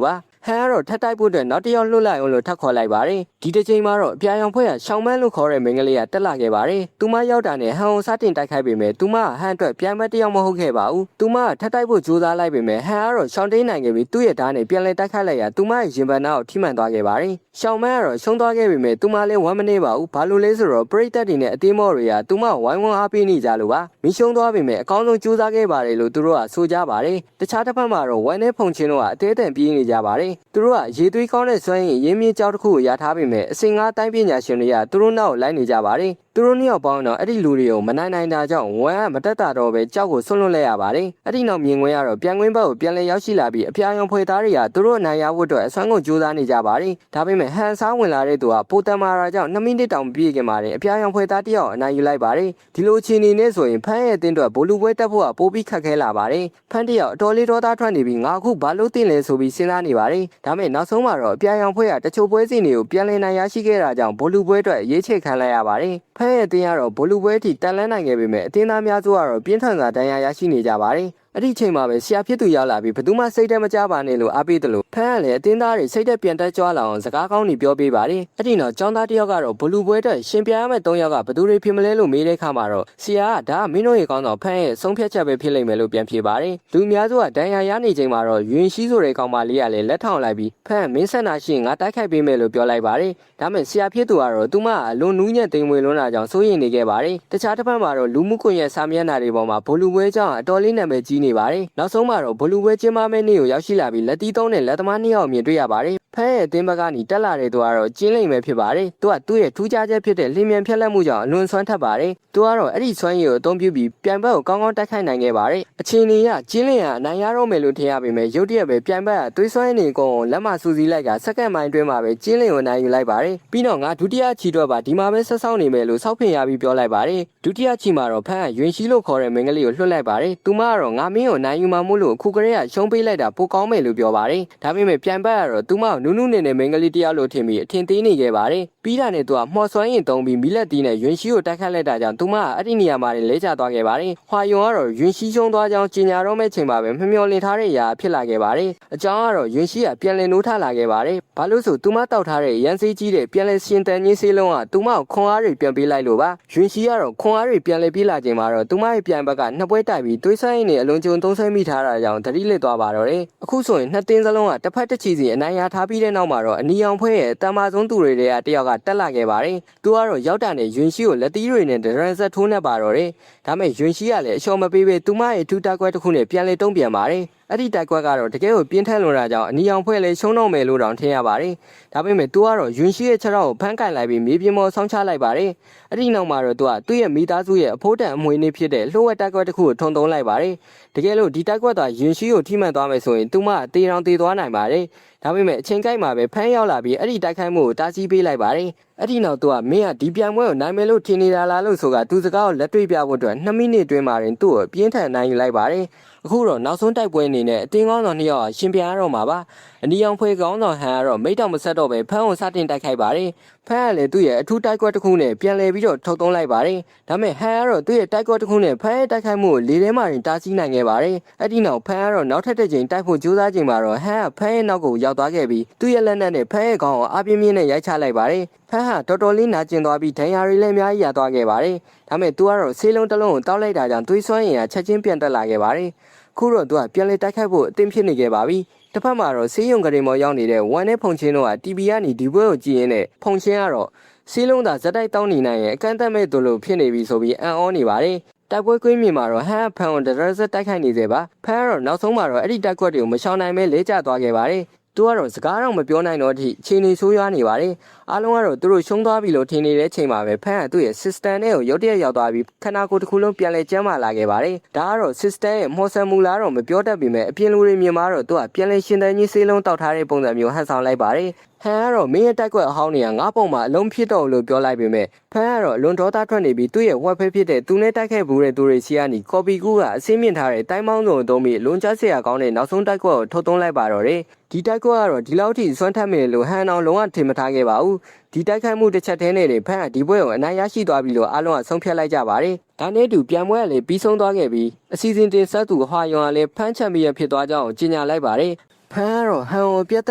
ပါဟန်ကတော့ထပ်တိုက်ဖို့အတွက်နောက်တစ်ယောက်လွတ်လိုက်အောင်လို့ထပ်ခေါ်လိုက်ပါတယ်ဒီတစ်ချိန်မှာတော့အပြာရောင်ဖွဲ့ကရှောင်းမန်းလို့ခေါ်တဲ့မိန်းကလေးကတက်လာခဲ့ပါတယ်သူမရောက်တာနဲ့ဟန်ကိုစတင်တိုက်ခိုက်ပေမဲ့သူမဟန်အတွက်ပြန်မတစ်ယောက်မဟုတ်ခဲ့ပါဘူးသူမကထပ်တိုက်ဖို့ကြိုးစားလိုက်ပေမဲ့ဟန်ကတော့ရှောင်းတိန်နိုင်ခဲ့ပြီးသူ့ရဲ့ဓာတ်နဲ့ပြန်လဲတိုက်ခိုက်လိုက်ရသူမရဲ့ရင်ပန်းနာကိုထိမှန်သွားခဲ့ပါတယ်ရှောင်းမန်းကတော့ရှုံးသွားခဲ့ပေမဲ့သူမလည်းဝမ်းမနေပါဘူးဘာလို့လဲဆိုတော့ပရိသတ်တွေနဲ့အသေးမော်တွေကသူမဝိုင်းဝန်းအားပေးနေကြလို့ပါမင်းရှုံးသွားပေမဲ့အကောင်းဆုံးကြိုးစားခဲ့ပါတယ်လို့သူတို့ကဆိုကြပါတယ်တခြားတစ်ဖက်မှာတော့ဝမ်းနဲ့ဖုန်ချင်းတို့ကအသေးအံပြေးနေကြပါတယ်သူတို့ကရေသွေးကောင်းတဲ့စွမ်းရည်ရင်းမြစ်ကြောက်တစ်ခုကိုရထားပေမဲ့အစင်ငါးတိုင်းပညာရှင်တွေကသူတို့နောက်ကိုလိုက်နေကြပါတယ်သူတို့နှစ်ယောက်ပေါင်းတော့အဲ့ဒီလူတွေကိုမနိုင်နိုင်တာကြောင့်ဝမ်းကမတက်တာတော့ပဲကြောက်ကိုဆွန့်လွတ်လိုက်ရပါတယ်အဲ့ဒီနောက်မြင်ကွင်းကတော့ပြန်ကွင်းဘက်ကိုပြန်လဲရောက်ရှိလာပြီးအပြာရောင်ဖွေသားတွေကသူတို့အနိုင်ရဖို့အတွက်အစွမ်းကုန်ကြိုးစားနေကြပါတယ်ဒါပေမဲ့ဟန်စားဝင်လာတဲ့သူကပိုတန်မာရာကြောင့်2မိနစ်တောင်ပြည့်ခင်ပါတယ်အပြာရောင်ဖွေသားတယောက်အနိုင်ယူလိုက်ပါတယ်ဒီလိုအခြေအနေနဲ့ဆိုရင်ဖန်းရဲ့အတင်းအတွက်ဘိုလူပွဲတက်ဖို့ကပိုပြီးခက်ခဲလာပါတယ်ဖန်းတယောက်အတော်လေးဒေါသထွက်နေပြီးငါအခုဘာလို့တင်လဲဆိုပြီးစဉ်းစားနေပါတယ်ဒါပေမဲ့နောက်ဆုံးမှာတော့အပြာရောင်ဖွေကတချို့ပွဲစဉ်တွေကိုပြန်လည်နိုင်ရရှိခဲ့တာကြောင့်ဘိုလူပွဲအတွက်ရေးချခံလိုက်ရပါတယ်ဖန်းရဲ့အတင်းကတော့ဘိုလူပွဲအထိတန်လန်းနိုင်ခဲ့ပေမဲ့အတင်းသားများစုကတော့ပြင်းထန်စွာဒဏ်ရာရရှိနေကြပါတယ်အဲ့ဒီချိန်မှာပဲဆရာဖြစ်သူရောက်လာပြီးဘယ်သူမှစိတ်ထဲမကြပါနဲ့လို့အားပေးတယ်လို့ဖန်းကလည်းအတင်းသားတွေစိတ်ထဲပြန်တက်ကြွလာအောင်စကားကောင်းတွေပြောပေးပါတယ်အဲ့ဒီနောက်ចောင်းသားတယောက်ကတော့ဘလူပွဲအတွက်ရှင်ပြရမယ့်3ယောက်ကဘယ်သူတွေဖြစ်မလဲလို့မေးတဲ့အခါမှာတော့ဆရာကဒါကမင်းတို့ရဲ့ကောင်းဆောင်ဖန်းရဲ့ဆုံးဖြတ်ချက်ပဲဖြစ်လိမ့်မယ်လို့ပြန်ဖြေပါတယ်လူများစုကဒဏ်ရာရနေချိန်မှာတော့ယွင်ရှိဆိုတဲ့ကောင်မလေးကလည်းလက်ထောင်လိုက်ပြီးဖန်းမင်းဆက်နာရှိငါတိုက်ခိုက်ပေးမယ်လို့ပြောလိုက်ပါတယ်ဒါမဲ့ဆရာဖြစ်သူကတော့သူမအလွန်နူးညံ့သိမ်မွေလွန်းတာကြောင့်စိုးရိမ်နေခဲ့ပါတယ်တခြားတစ်ဖက်မှာတော့လူမှုကွန်ရက်စာမျက်နှာတွေပေါ်မှာဘလူပွဲကြောင့်အတော်လေးနာမည်ကြီးနေပါတယ်နောက်ဆုံးမှာတော့ဘလူပွဲကျင်းပမဲ့နေ့ကိုရောက်ရှိလာပြီးလက်တီးသုံးနဲ့လက်သမား2ယောက်မြင်တွေ့ရပါတယ်ဖန်းရဲ့အသင်းဘက်ကနေတက်လာတဲ့သူကတော့ကျင်းလိမ့်မယ်ဖြစ်ပါတယ်သူကသူ့ရဲ့ထူးခြားချက်ဖြစ်တဲ့လျင်မြန်ဖြက်လက်မှုကြောင့်အလွန်ဆွမ်းထက်ပါတယ်သူကတော့အဲ့ဒီဆွမ်းရည်ကိုအသုံးပြုပြီးပြိုင်ဘက်ကိုကောင်းကောင်းတိုက်ခိုက်နိုင်ခဲ့ပါတယ်အချိန်ကြီးကကျင်းလင်ကအနိုင်ရတော့မယ်လို့ထင်ရပေမဲ့ရုတ်တရက်ပဲပြိုင်ဘက်ကသွေးဆွမ်းနေကုန်လက်မစူးစီးလိုက်ကစက္ကန့်ပိုင်းတွင်းမှာပဲကျင်းလင်ကိုနိုင်ယူလိုက်ပါတယ်ပြီးတော့ငါဒုတိယချီတော့ပါဒီမှာပဲဆက်ဆောက်နေမယ်လို့စောက်ဖင်ရပြီးပြောလိုက်ပါတယ်ဒုတိယချီမှာတော့ဖန်းကယွင်ရှိလို့ခေါ်တဲ့မိန်းကလေးကိုလွှတ်လိုက်ပါတယ်သူမကတော့ငါမင်းကိုနိုင်ယူမှာမို့လို့အခုကလေးကရှုံးပေးလိုက်တာပိုကောင်းမယ်လို့ပြောပါတယ်ဒါပေမဲ့ပြိုင်ဘက်ကတော့သူမကိုနုနုနဲ့မိန်းကလေးတယောက်လို့ထင်ပြီးအထင်သေးနေခဲ့ပါတယ်ပြီးတာနဲ့သူကမှော်စွမ်းရင်တုံးပြီးမီလက်တီးနဲ့ယွင်ရှိကိုတိုက်ခတ်လိုက်တာကြောင့်သူမကအဲ့ဒီနေရာမှာလဲကျသွားခဲ့ပါတယ်ဟွာယွန်ကတော့ယွင်ရှိရှုံးသွားကြောင်းကြေညာတော့မဲ့ချိန်မှာပဲမမျှော်လင့်ထားတဲ့အရာဖြစ်လာခဲ့ပါတယ်အကြောင်းကတော့ယွင်ရှိကပြန်လည်နိုးထလာခဲ့ပါတယ်ဘာလို့ဆိုသူမတောက်ထားတဲ့ရန်စေးကြီးတဲ့ပြန်လည်ရှင်တန်ကြီးဆေးလုံးကသူမကိုခွန်အားတွေပြန်ပေးလိုက်လို့ပါယွင်ရှိကတော့ခွန်အားတွေပြန်လည်ပြေးလာချိန်မှာတော့သူမရဲ့ပြန်ဘက်ကနှစ်ပွဲတိုက်ပြီးသွေးဆိုင်နေအလုံးကျုံသုံးဆွဲမိထားတာကြောင့်သတိလစ်သွားပါတော့တယ်အခုဆိုရင်နှစ်တင်းစလုံးကတစ်ဖက်တစ်ချီစီအနိုင်ရထားပြီးတဲ့နောက်မှာတော့အနီရောင်ဖွဲရဲ့တမဆုံးသူတွေတယောက်ကတက်လာခဲ့ပါတယ်သူကတော့ရောက်တာနဲ့ယွင်ရှိကိုလက်သီးတွေနဲ့ဒရန်ဆက်ထိုးနေပါတော့တယ်ဒါမဲ့ယွင်ရှိကလည်းအလျှော်မပေးပဲသူမရဲ့ထူးတာကွက်တစ်ခုနဲ့ပြန်လဲတုံးပြန်ပါတယ်အဲ့ဒီတိုက်ကွက်ကတော့တကယ်ကိုပြင်းထန်လွန်တာကြောင့်အနီရောင်ဖွဲ့လဲရှုံးတော့မယ်လို့တောင်ထင်ရပါတယ်ဒါပေမဲ့သူကတော့ယွင်ရှိရဲ့ခြေထောက်ကိုဖမ်းကင်လိုက်ပြီးမြေပြင်ပေါ်ဆောင်းချလိုက်ပါတယ်အဲ့ဒီနောက်မှာတော့သူကသူ့ရဲ့မိသားစုရဲ့အဖိုးတန်အမွေနေဖြစ်တဲ့လှိုးဝက်တိုက်ကွက်တစ်ခုကိုထုံသုံးလိုက်ပါတယ်တကယ်လို့ဒီတိုက်ကွက်သာယွင်ရှိကိုထိမှန်သွားမယ်ဆိုရင်သူမအသေးတောင်သေးသွားနိုင်ပါတယ်ဒါပေမဲ့အချိန်ကိုက်မှာပဲဖမ်းရောက်လာပြီးအဲ့ဒီတိုက်ခိုက်မှုကိုတားဆီးပေးလိုက်ပါတယ်အဲ့ဒီနောက်သူကမင်းကဒီပြိုင်ပွဲကိုနိုင်မယ်လို့ထင်နေတာလားလို့ဆိုကသူစကားကိုလက်တွေ့ပြဖို့အတွက်2မိနစ်တွင်းမှာတင်သူ့ကိုပြင်းထန်နိုင်ယူလိုက်ပါတယ်အခုတော့နောက်ဆုံးတိုက်ပွဲအနေနဲ့အတင်းကောင်းဆောင်2ယောက်ရှင်ပြရတော့မှာပါအနီရောင်ဖွဲကောင်းဆောင်ဟန်ကတော့မိတ်တောင်မဆက်တော့ပဲဖမ်းကိုစတင်တိုက်ခိုက်ပါတယ်ဖ ဖန်ကလည်းသူ့ရဲ့အထူးတိုက်ကွက်တစ်ခုနဲ့ပြန်လည်ပြီးတော့ထုတ်သုံးလိုက်ပါတယ်ဒါပေမဲ့ဟန်ကတော့သူ့ရဲ့တိုက်ကွက်တစ်ခုနဲ့ဖန်ရဲ့တိုက်ခိုက်မှုကိုလေထဲမှာတင်တားဆီးနိုင်ခဲ့ပါတယ်အဲ့ဒီနောက်ဖန်ကတော့နောက်ထပ်တစ်ချိန်တိုက်ဖို့ကြိုးစားချိန်မှာတော့ဟန်ကဖန်ရဲ့နောက်ကိုရောက်သွားခဲ့ပြီးသူ့ရဲ့လက်နက်နဲ့ဖန်ရဲ့ခေါင်းကိုအပြင်းပြင်းနဲ့ရိုက်ချလိုက်ပါတယ်ဖန်ဟာတော်တော်လေးနာကျင်သွားပြီးဒဏ်ရာတွေလည်းအများကြီးရသွားခဲ့ပါတယ်ဒါပေမဲ့သူကတော့ဆေးလုံးတစ်လုံးကိုတောက်လိုက်တာကြောင့်သွေးစွမ်းရည်ကချက်ချင်းပြန်တက်လာခဲ့ပါတယ်ခုတော့သူကပြန်လည်တိုက်ခိုက်ဖို့အသင့်ဖြစ်နေခဲ့ပါပြီတစ်ဖက်မှာတော့ဆေးရုံကလေးမော်ရောက်နေတဲ့ဝမ်နဲ့ဖုန်ချင်းတို့က TV ကနေဒီပွဲကိုကြည့်ရင်းနဲ့ဖုန်ချင်းကတော့ဆေးလုံးသာဇက်တိုက်တောင်းနေနိုင်ရဲ့အကန့်အသတ်မဲ့သူလို့ဖြစ်နေပြီဆိုပြီးအံ့ဩနေပါတယ်တိုက်ပွဲကွင်းမြေမှာတော့ဟန်ဖန်ကိုဒရဇက်တိုက်ခိုက်နေသေးပါဖန်ကတော့နောက်ဆုံးမှာတော့အဲ့ဒီတိုက်ခွက်တွေကိုမရှောင်နိုင်ပဲလဲကျသွားခဲ့ပါတယ်သူကတော့စကားတော့မပြောနိုင်တော့အထိခြေနေဆိုးရွားနေပါတယ်အားလုံးကတော့သူတို့ရှုံးသွားပြီလို့ထင်နေတဲ့ချိန်မှာပဲဖန်ကသူ့ရဲ့ system နဲ့ကိုရုတ်တရက်ရောက်သွားပြီးခန္ဓာကိုယ်တစ်ခုလုံးပြန်လဲကျန်းမာလာခဲ့ပါတယ်ဒါကတော့ system ရဲ့မော်ဆန်မူလာတော့မပြောတတ်ပေမဲ့အပြင်လူတွေမြင်မှာတော့သူကပြန်လဲရှင်သန်ကြီးဆေးလုံးတောက်ထားတဲ့ပုံစံမျိုးဟန်ဆောင်လိုက်ပါတယ်ဟန်ကတော့မင်းရဲ့တိုက်ကွက်အဟောင်းတွေကငါးပုံမှာအလုံးဖြစ်တော့လို့ပြောလိုက်ပေမဲ့ဖန်ကတော့အလွန်ဒေါသထွက်နေပြီးသူ့ရဲ့ဝက်ဖဲဖြစ်တဲ့သူနဲ့တိုက်ခိုက်ဘူးတဲ့သူတွေစီကနေကော်ပီကူကအစင်းမြင့်ထားတဲ့တိုင်းမောင်းစုံအုံးပြီးလွန်ကျစရာကောင်းတဲ့နောက်ဆုံးတိုက်ကွက်ကိုထုတ်သုံးလိုက်ပါတော့တယ်ဒီတိုက်ကွက်ကတော့ဒီလောက်ထိစွမ်းထက်မယ်လို့ဟန်အောင်လုံးဝထင်မထားခဲ့ပါဘူးဒီတိုက်ခိုက်မှုတစ်ချက်တည်းနဲ့ဖန်ကဒီပွဲကိုအနိုင်ရရှိသွားပြီလို့အားလုံးကဆုံးဖြတ်လိုက်ကြပါတယ်ဒါနဲ့တူပြန်ပွဲကလည်းပြီးဆုံးသွားခဲ့ပြီးအစီအစဉ်တင်ဆက်သူဟွာယွန်ကလည်းဖန်ချန်ပီယံဖြစ်သွားကြောင်းကြေညာလိုက်ပါတယ်ဖန်ကတော့ဟန်ကိုပြတ်သ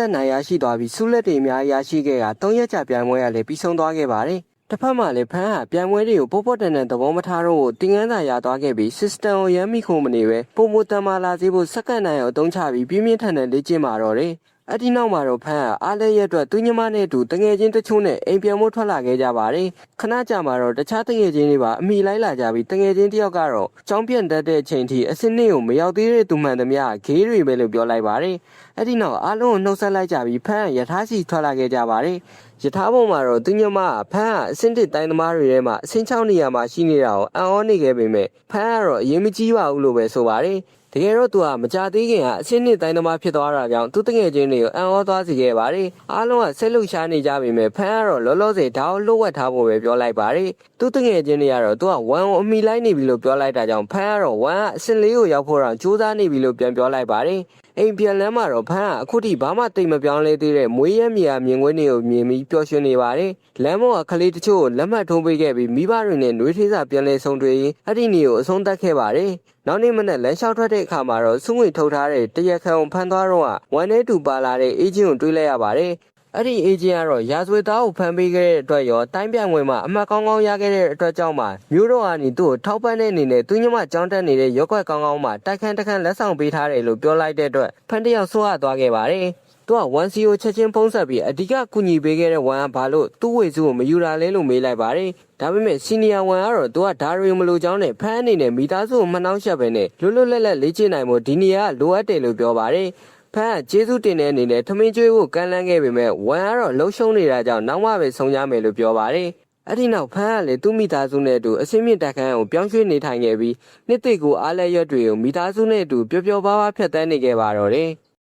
က်နိုင်ရရှိသွားပြီးဆုလက်တွေအများကြီးရရှိခဲ့တာ3ရက်ကြာပြန်ပွဲကလည်းပြီးဆုံးသွားခဲ့ပါတယ်တစ်ဖက်မှာလည်းဖန်ကပြန်ပွဲတွေကိုပေါ့ပေါ့တန်တန်သဘောမထားတော့တင်ငန်းသာရသွားခဲ့ပြီး system ကိုရမ်းမိခုံမနေပဲပုံမတန်မာလာစေဖို့စက္ကန့်နိုင်အောင်အသုံးချပြီးပြင်းပြင်းထန်ထန်လေ့ကျင့်ပါတော့တယ်အဲ့ဒီနောက်မှာတော့ဖန်ကအားလည်းရဲ့အတွက်သူညမနဲ့အတူတငယ်ချင်းတချို့နဲ့အိမ်ပြန်မို့ထွက်လာခဲ့ကြပါတယ်ခဏကြာမှာတော့တခြားတငယ်ချင်းတွေပါအမိလိုက်လာကြပြီးတငယ်ချင်းတယောက်ကတော့ကြောင်းပြန့်တတ်တဲ့အချိန်ထိအစင်းနှစ်ကိုမရောက်သေးတဲ့သူမှန်သမျှဂေးတွေပဲလို့ပြောလိုက်ပါတယ်အဲ့ဒီနောက်အားလုံးကိုနှုတ်ဆက်လိုက်ကြပြီးဖန်ကယထာစီထွက်လာခဲ့ကြပါတယ်ယထာပုံမှာတော့သူညမကဖန်ကအစင်းတစ်တိုင်းသမားတွေထဲမှာအစင်း6နေရာမှာရှိနေတာကိုအံ့ဩနေခဲ့ပေမဲ့ဖန်ကတော့အရင်မကြီးပါဘူးလို့ပဲဆိုပါတယ်တကယ်တော့သူကမကြသေးခင်ကအစင်းနှစ်တိုင်းသမားဖြစ်သွားတာကြောင့်သူတငယ်ချင်းတွေကိုအံ့ဩသွားစေခဲ့ပါတယ်အားလုံးကဆက်လှုပ်ရှားနေကြပေမဲ့ဖန်ကတော့လောလောဆယ်ဓာတ်လှုပ်ဝက်ထားဖို့ပဲပြောလိုက်ပါတယ်သူတငယ်ချင်းတွေကတော့သူကဝမ်ကိုအမိလိုက်နေပြီလို့ပြောလိုက်တာကြောင့်ဖန်ကတော့ဝမ်ကအစင်းလေးကိုရောက်ဖို့တော့ကြိုးစားနေပြီလို့ပြန်ပြောလိုက်ပါတယ်အိမ်ပြန်လမ်းမှာတော့ဖန်ကအခုထိဘာမှတိတ်မပြောင်းလဲသေးတဲ့မွေးရမြေယာမြင်ကွင်းတွေကိုမြင်ပြီးပျော်ရွှင်နေပါတယ်လမ်းပေါ်ကကလေးတချို့ကိုလက်မှတ်ထိုးပေးခဲ့ပြီးမိဘတွေနဲ့နှွေးထွေးစာပြန်လဲဆုံတွေ့ရင်အဲ့ဒီနေ့ကိုအဆုံးသတ်ခဲ့ပါတယ်နောက်နေ့မနက်လမ်းလျှောက်ထွက်တဲ့အခါမှာတော့စုငွေထုတ်ထားတဲ့တရက်ခံကိုဖမ်းသွားတော့ဝမ်နဲ့တူပါလာတဲ့အေဂျင့်ကိုတွေးလိုက်ရပါတယ်အဲ့ဒီအေဂျင့်ကတော့ရာဇဝတ်သားကိုဖမ်းပေးခဲ့တဲ့အတွက်ရောတိုင်းပြန်ဝင်မှာအမှတ်ကောင်းကောင်းရခဲ့တဲ့အတွက်ကြောင့်မှမျိုးတော်ကနေသူ့ကိုထောက်ပံ့တဲ့အနေနဲ့သူညမကြောင်းတက်နေတဲ့ရက်ွက်ကောင်းကောင်းမှတိုက်ခန်းလက်ဆောင်ပေးထားတယ်လို့ပြောလိုက်တဲ့အတွက်ဖန်တယောက်ဆိုးရသွားခဲ့ပါတယ်သူကဝန်စီကိုချက်ချင်းဖုံးဆက်ပြီးအဓိကကူညီပေးခဲ့တဲ့ဝန်ကဘာလို့သူ့ဝေစုကိုမယူတာလဲလို့မေးလိုက်ပါတယ်ဒါပေမဲ့စီနီယာဝန်ကတော့သူကဒါရီမလိုချောင်းနဲ့ဖန်အနေနဲ့မိသားစုကိုမှနှောင်းရှက်ပဲနဲ့လွတ်လွတ်လပ်လပ်လေ့ကျင့်နိုင်ဖို့ဒီနေရာကလိုအပ်တယ်လို့ပြောပါတယ်ဖန်ကကျေးဇူးတင်တဲ့အနေနဲ့ထမင်းကျွေးဖို့ကမ်းလှမ်းခဲ့ပေမဲ့ဝန်ကတော့လှုပ်ရှုံးနေတာကြောင့်နောက်မှပဲဆုံးကြမယ်လို့ပြောပါတယ်အဲ့ဒီနောက်ဖန်ကလည်းသူ့မိသားစုနဲ့အတူအစင်းမြင့်တက်ခန်းကိုပြောင်းရွှေ့နေထိုင်ခဲ့ပြီးနှစ်သိကိုအားလက်ရွက်တွေကိုမိသားစုနဲ့အတူပျော်ပျော်ပါးပါးဖြတ်သန်းနေခဲ့ပါတော့တယ်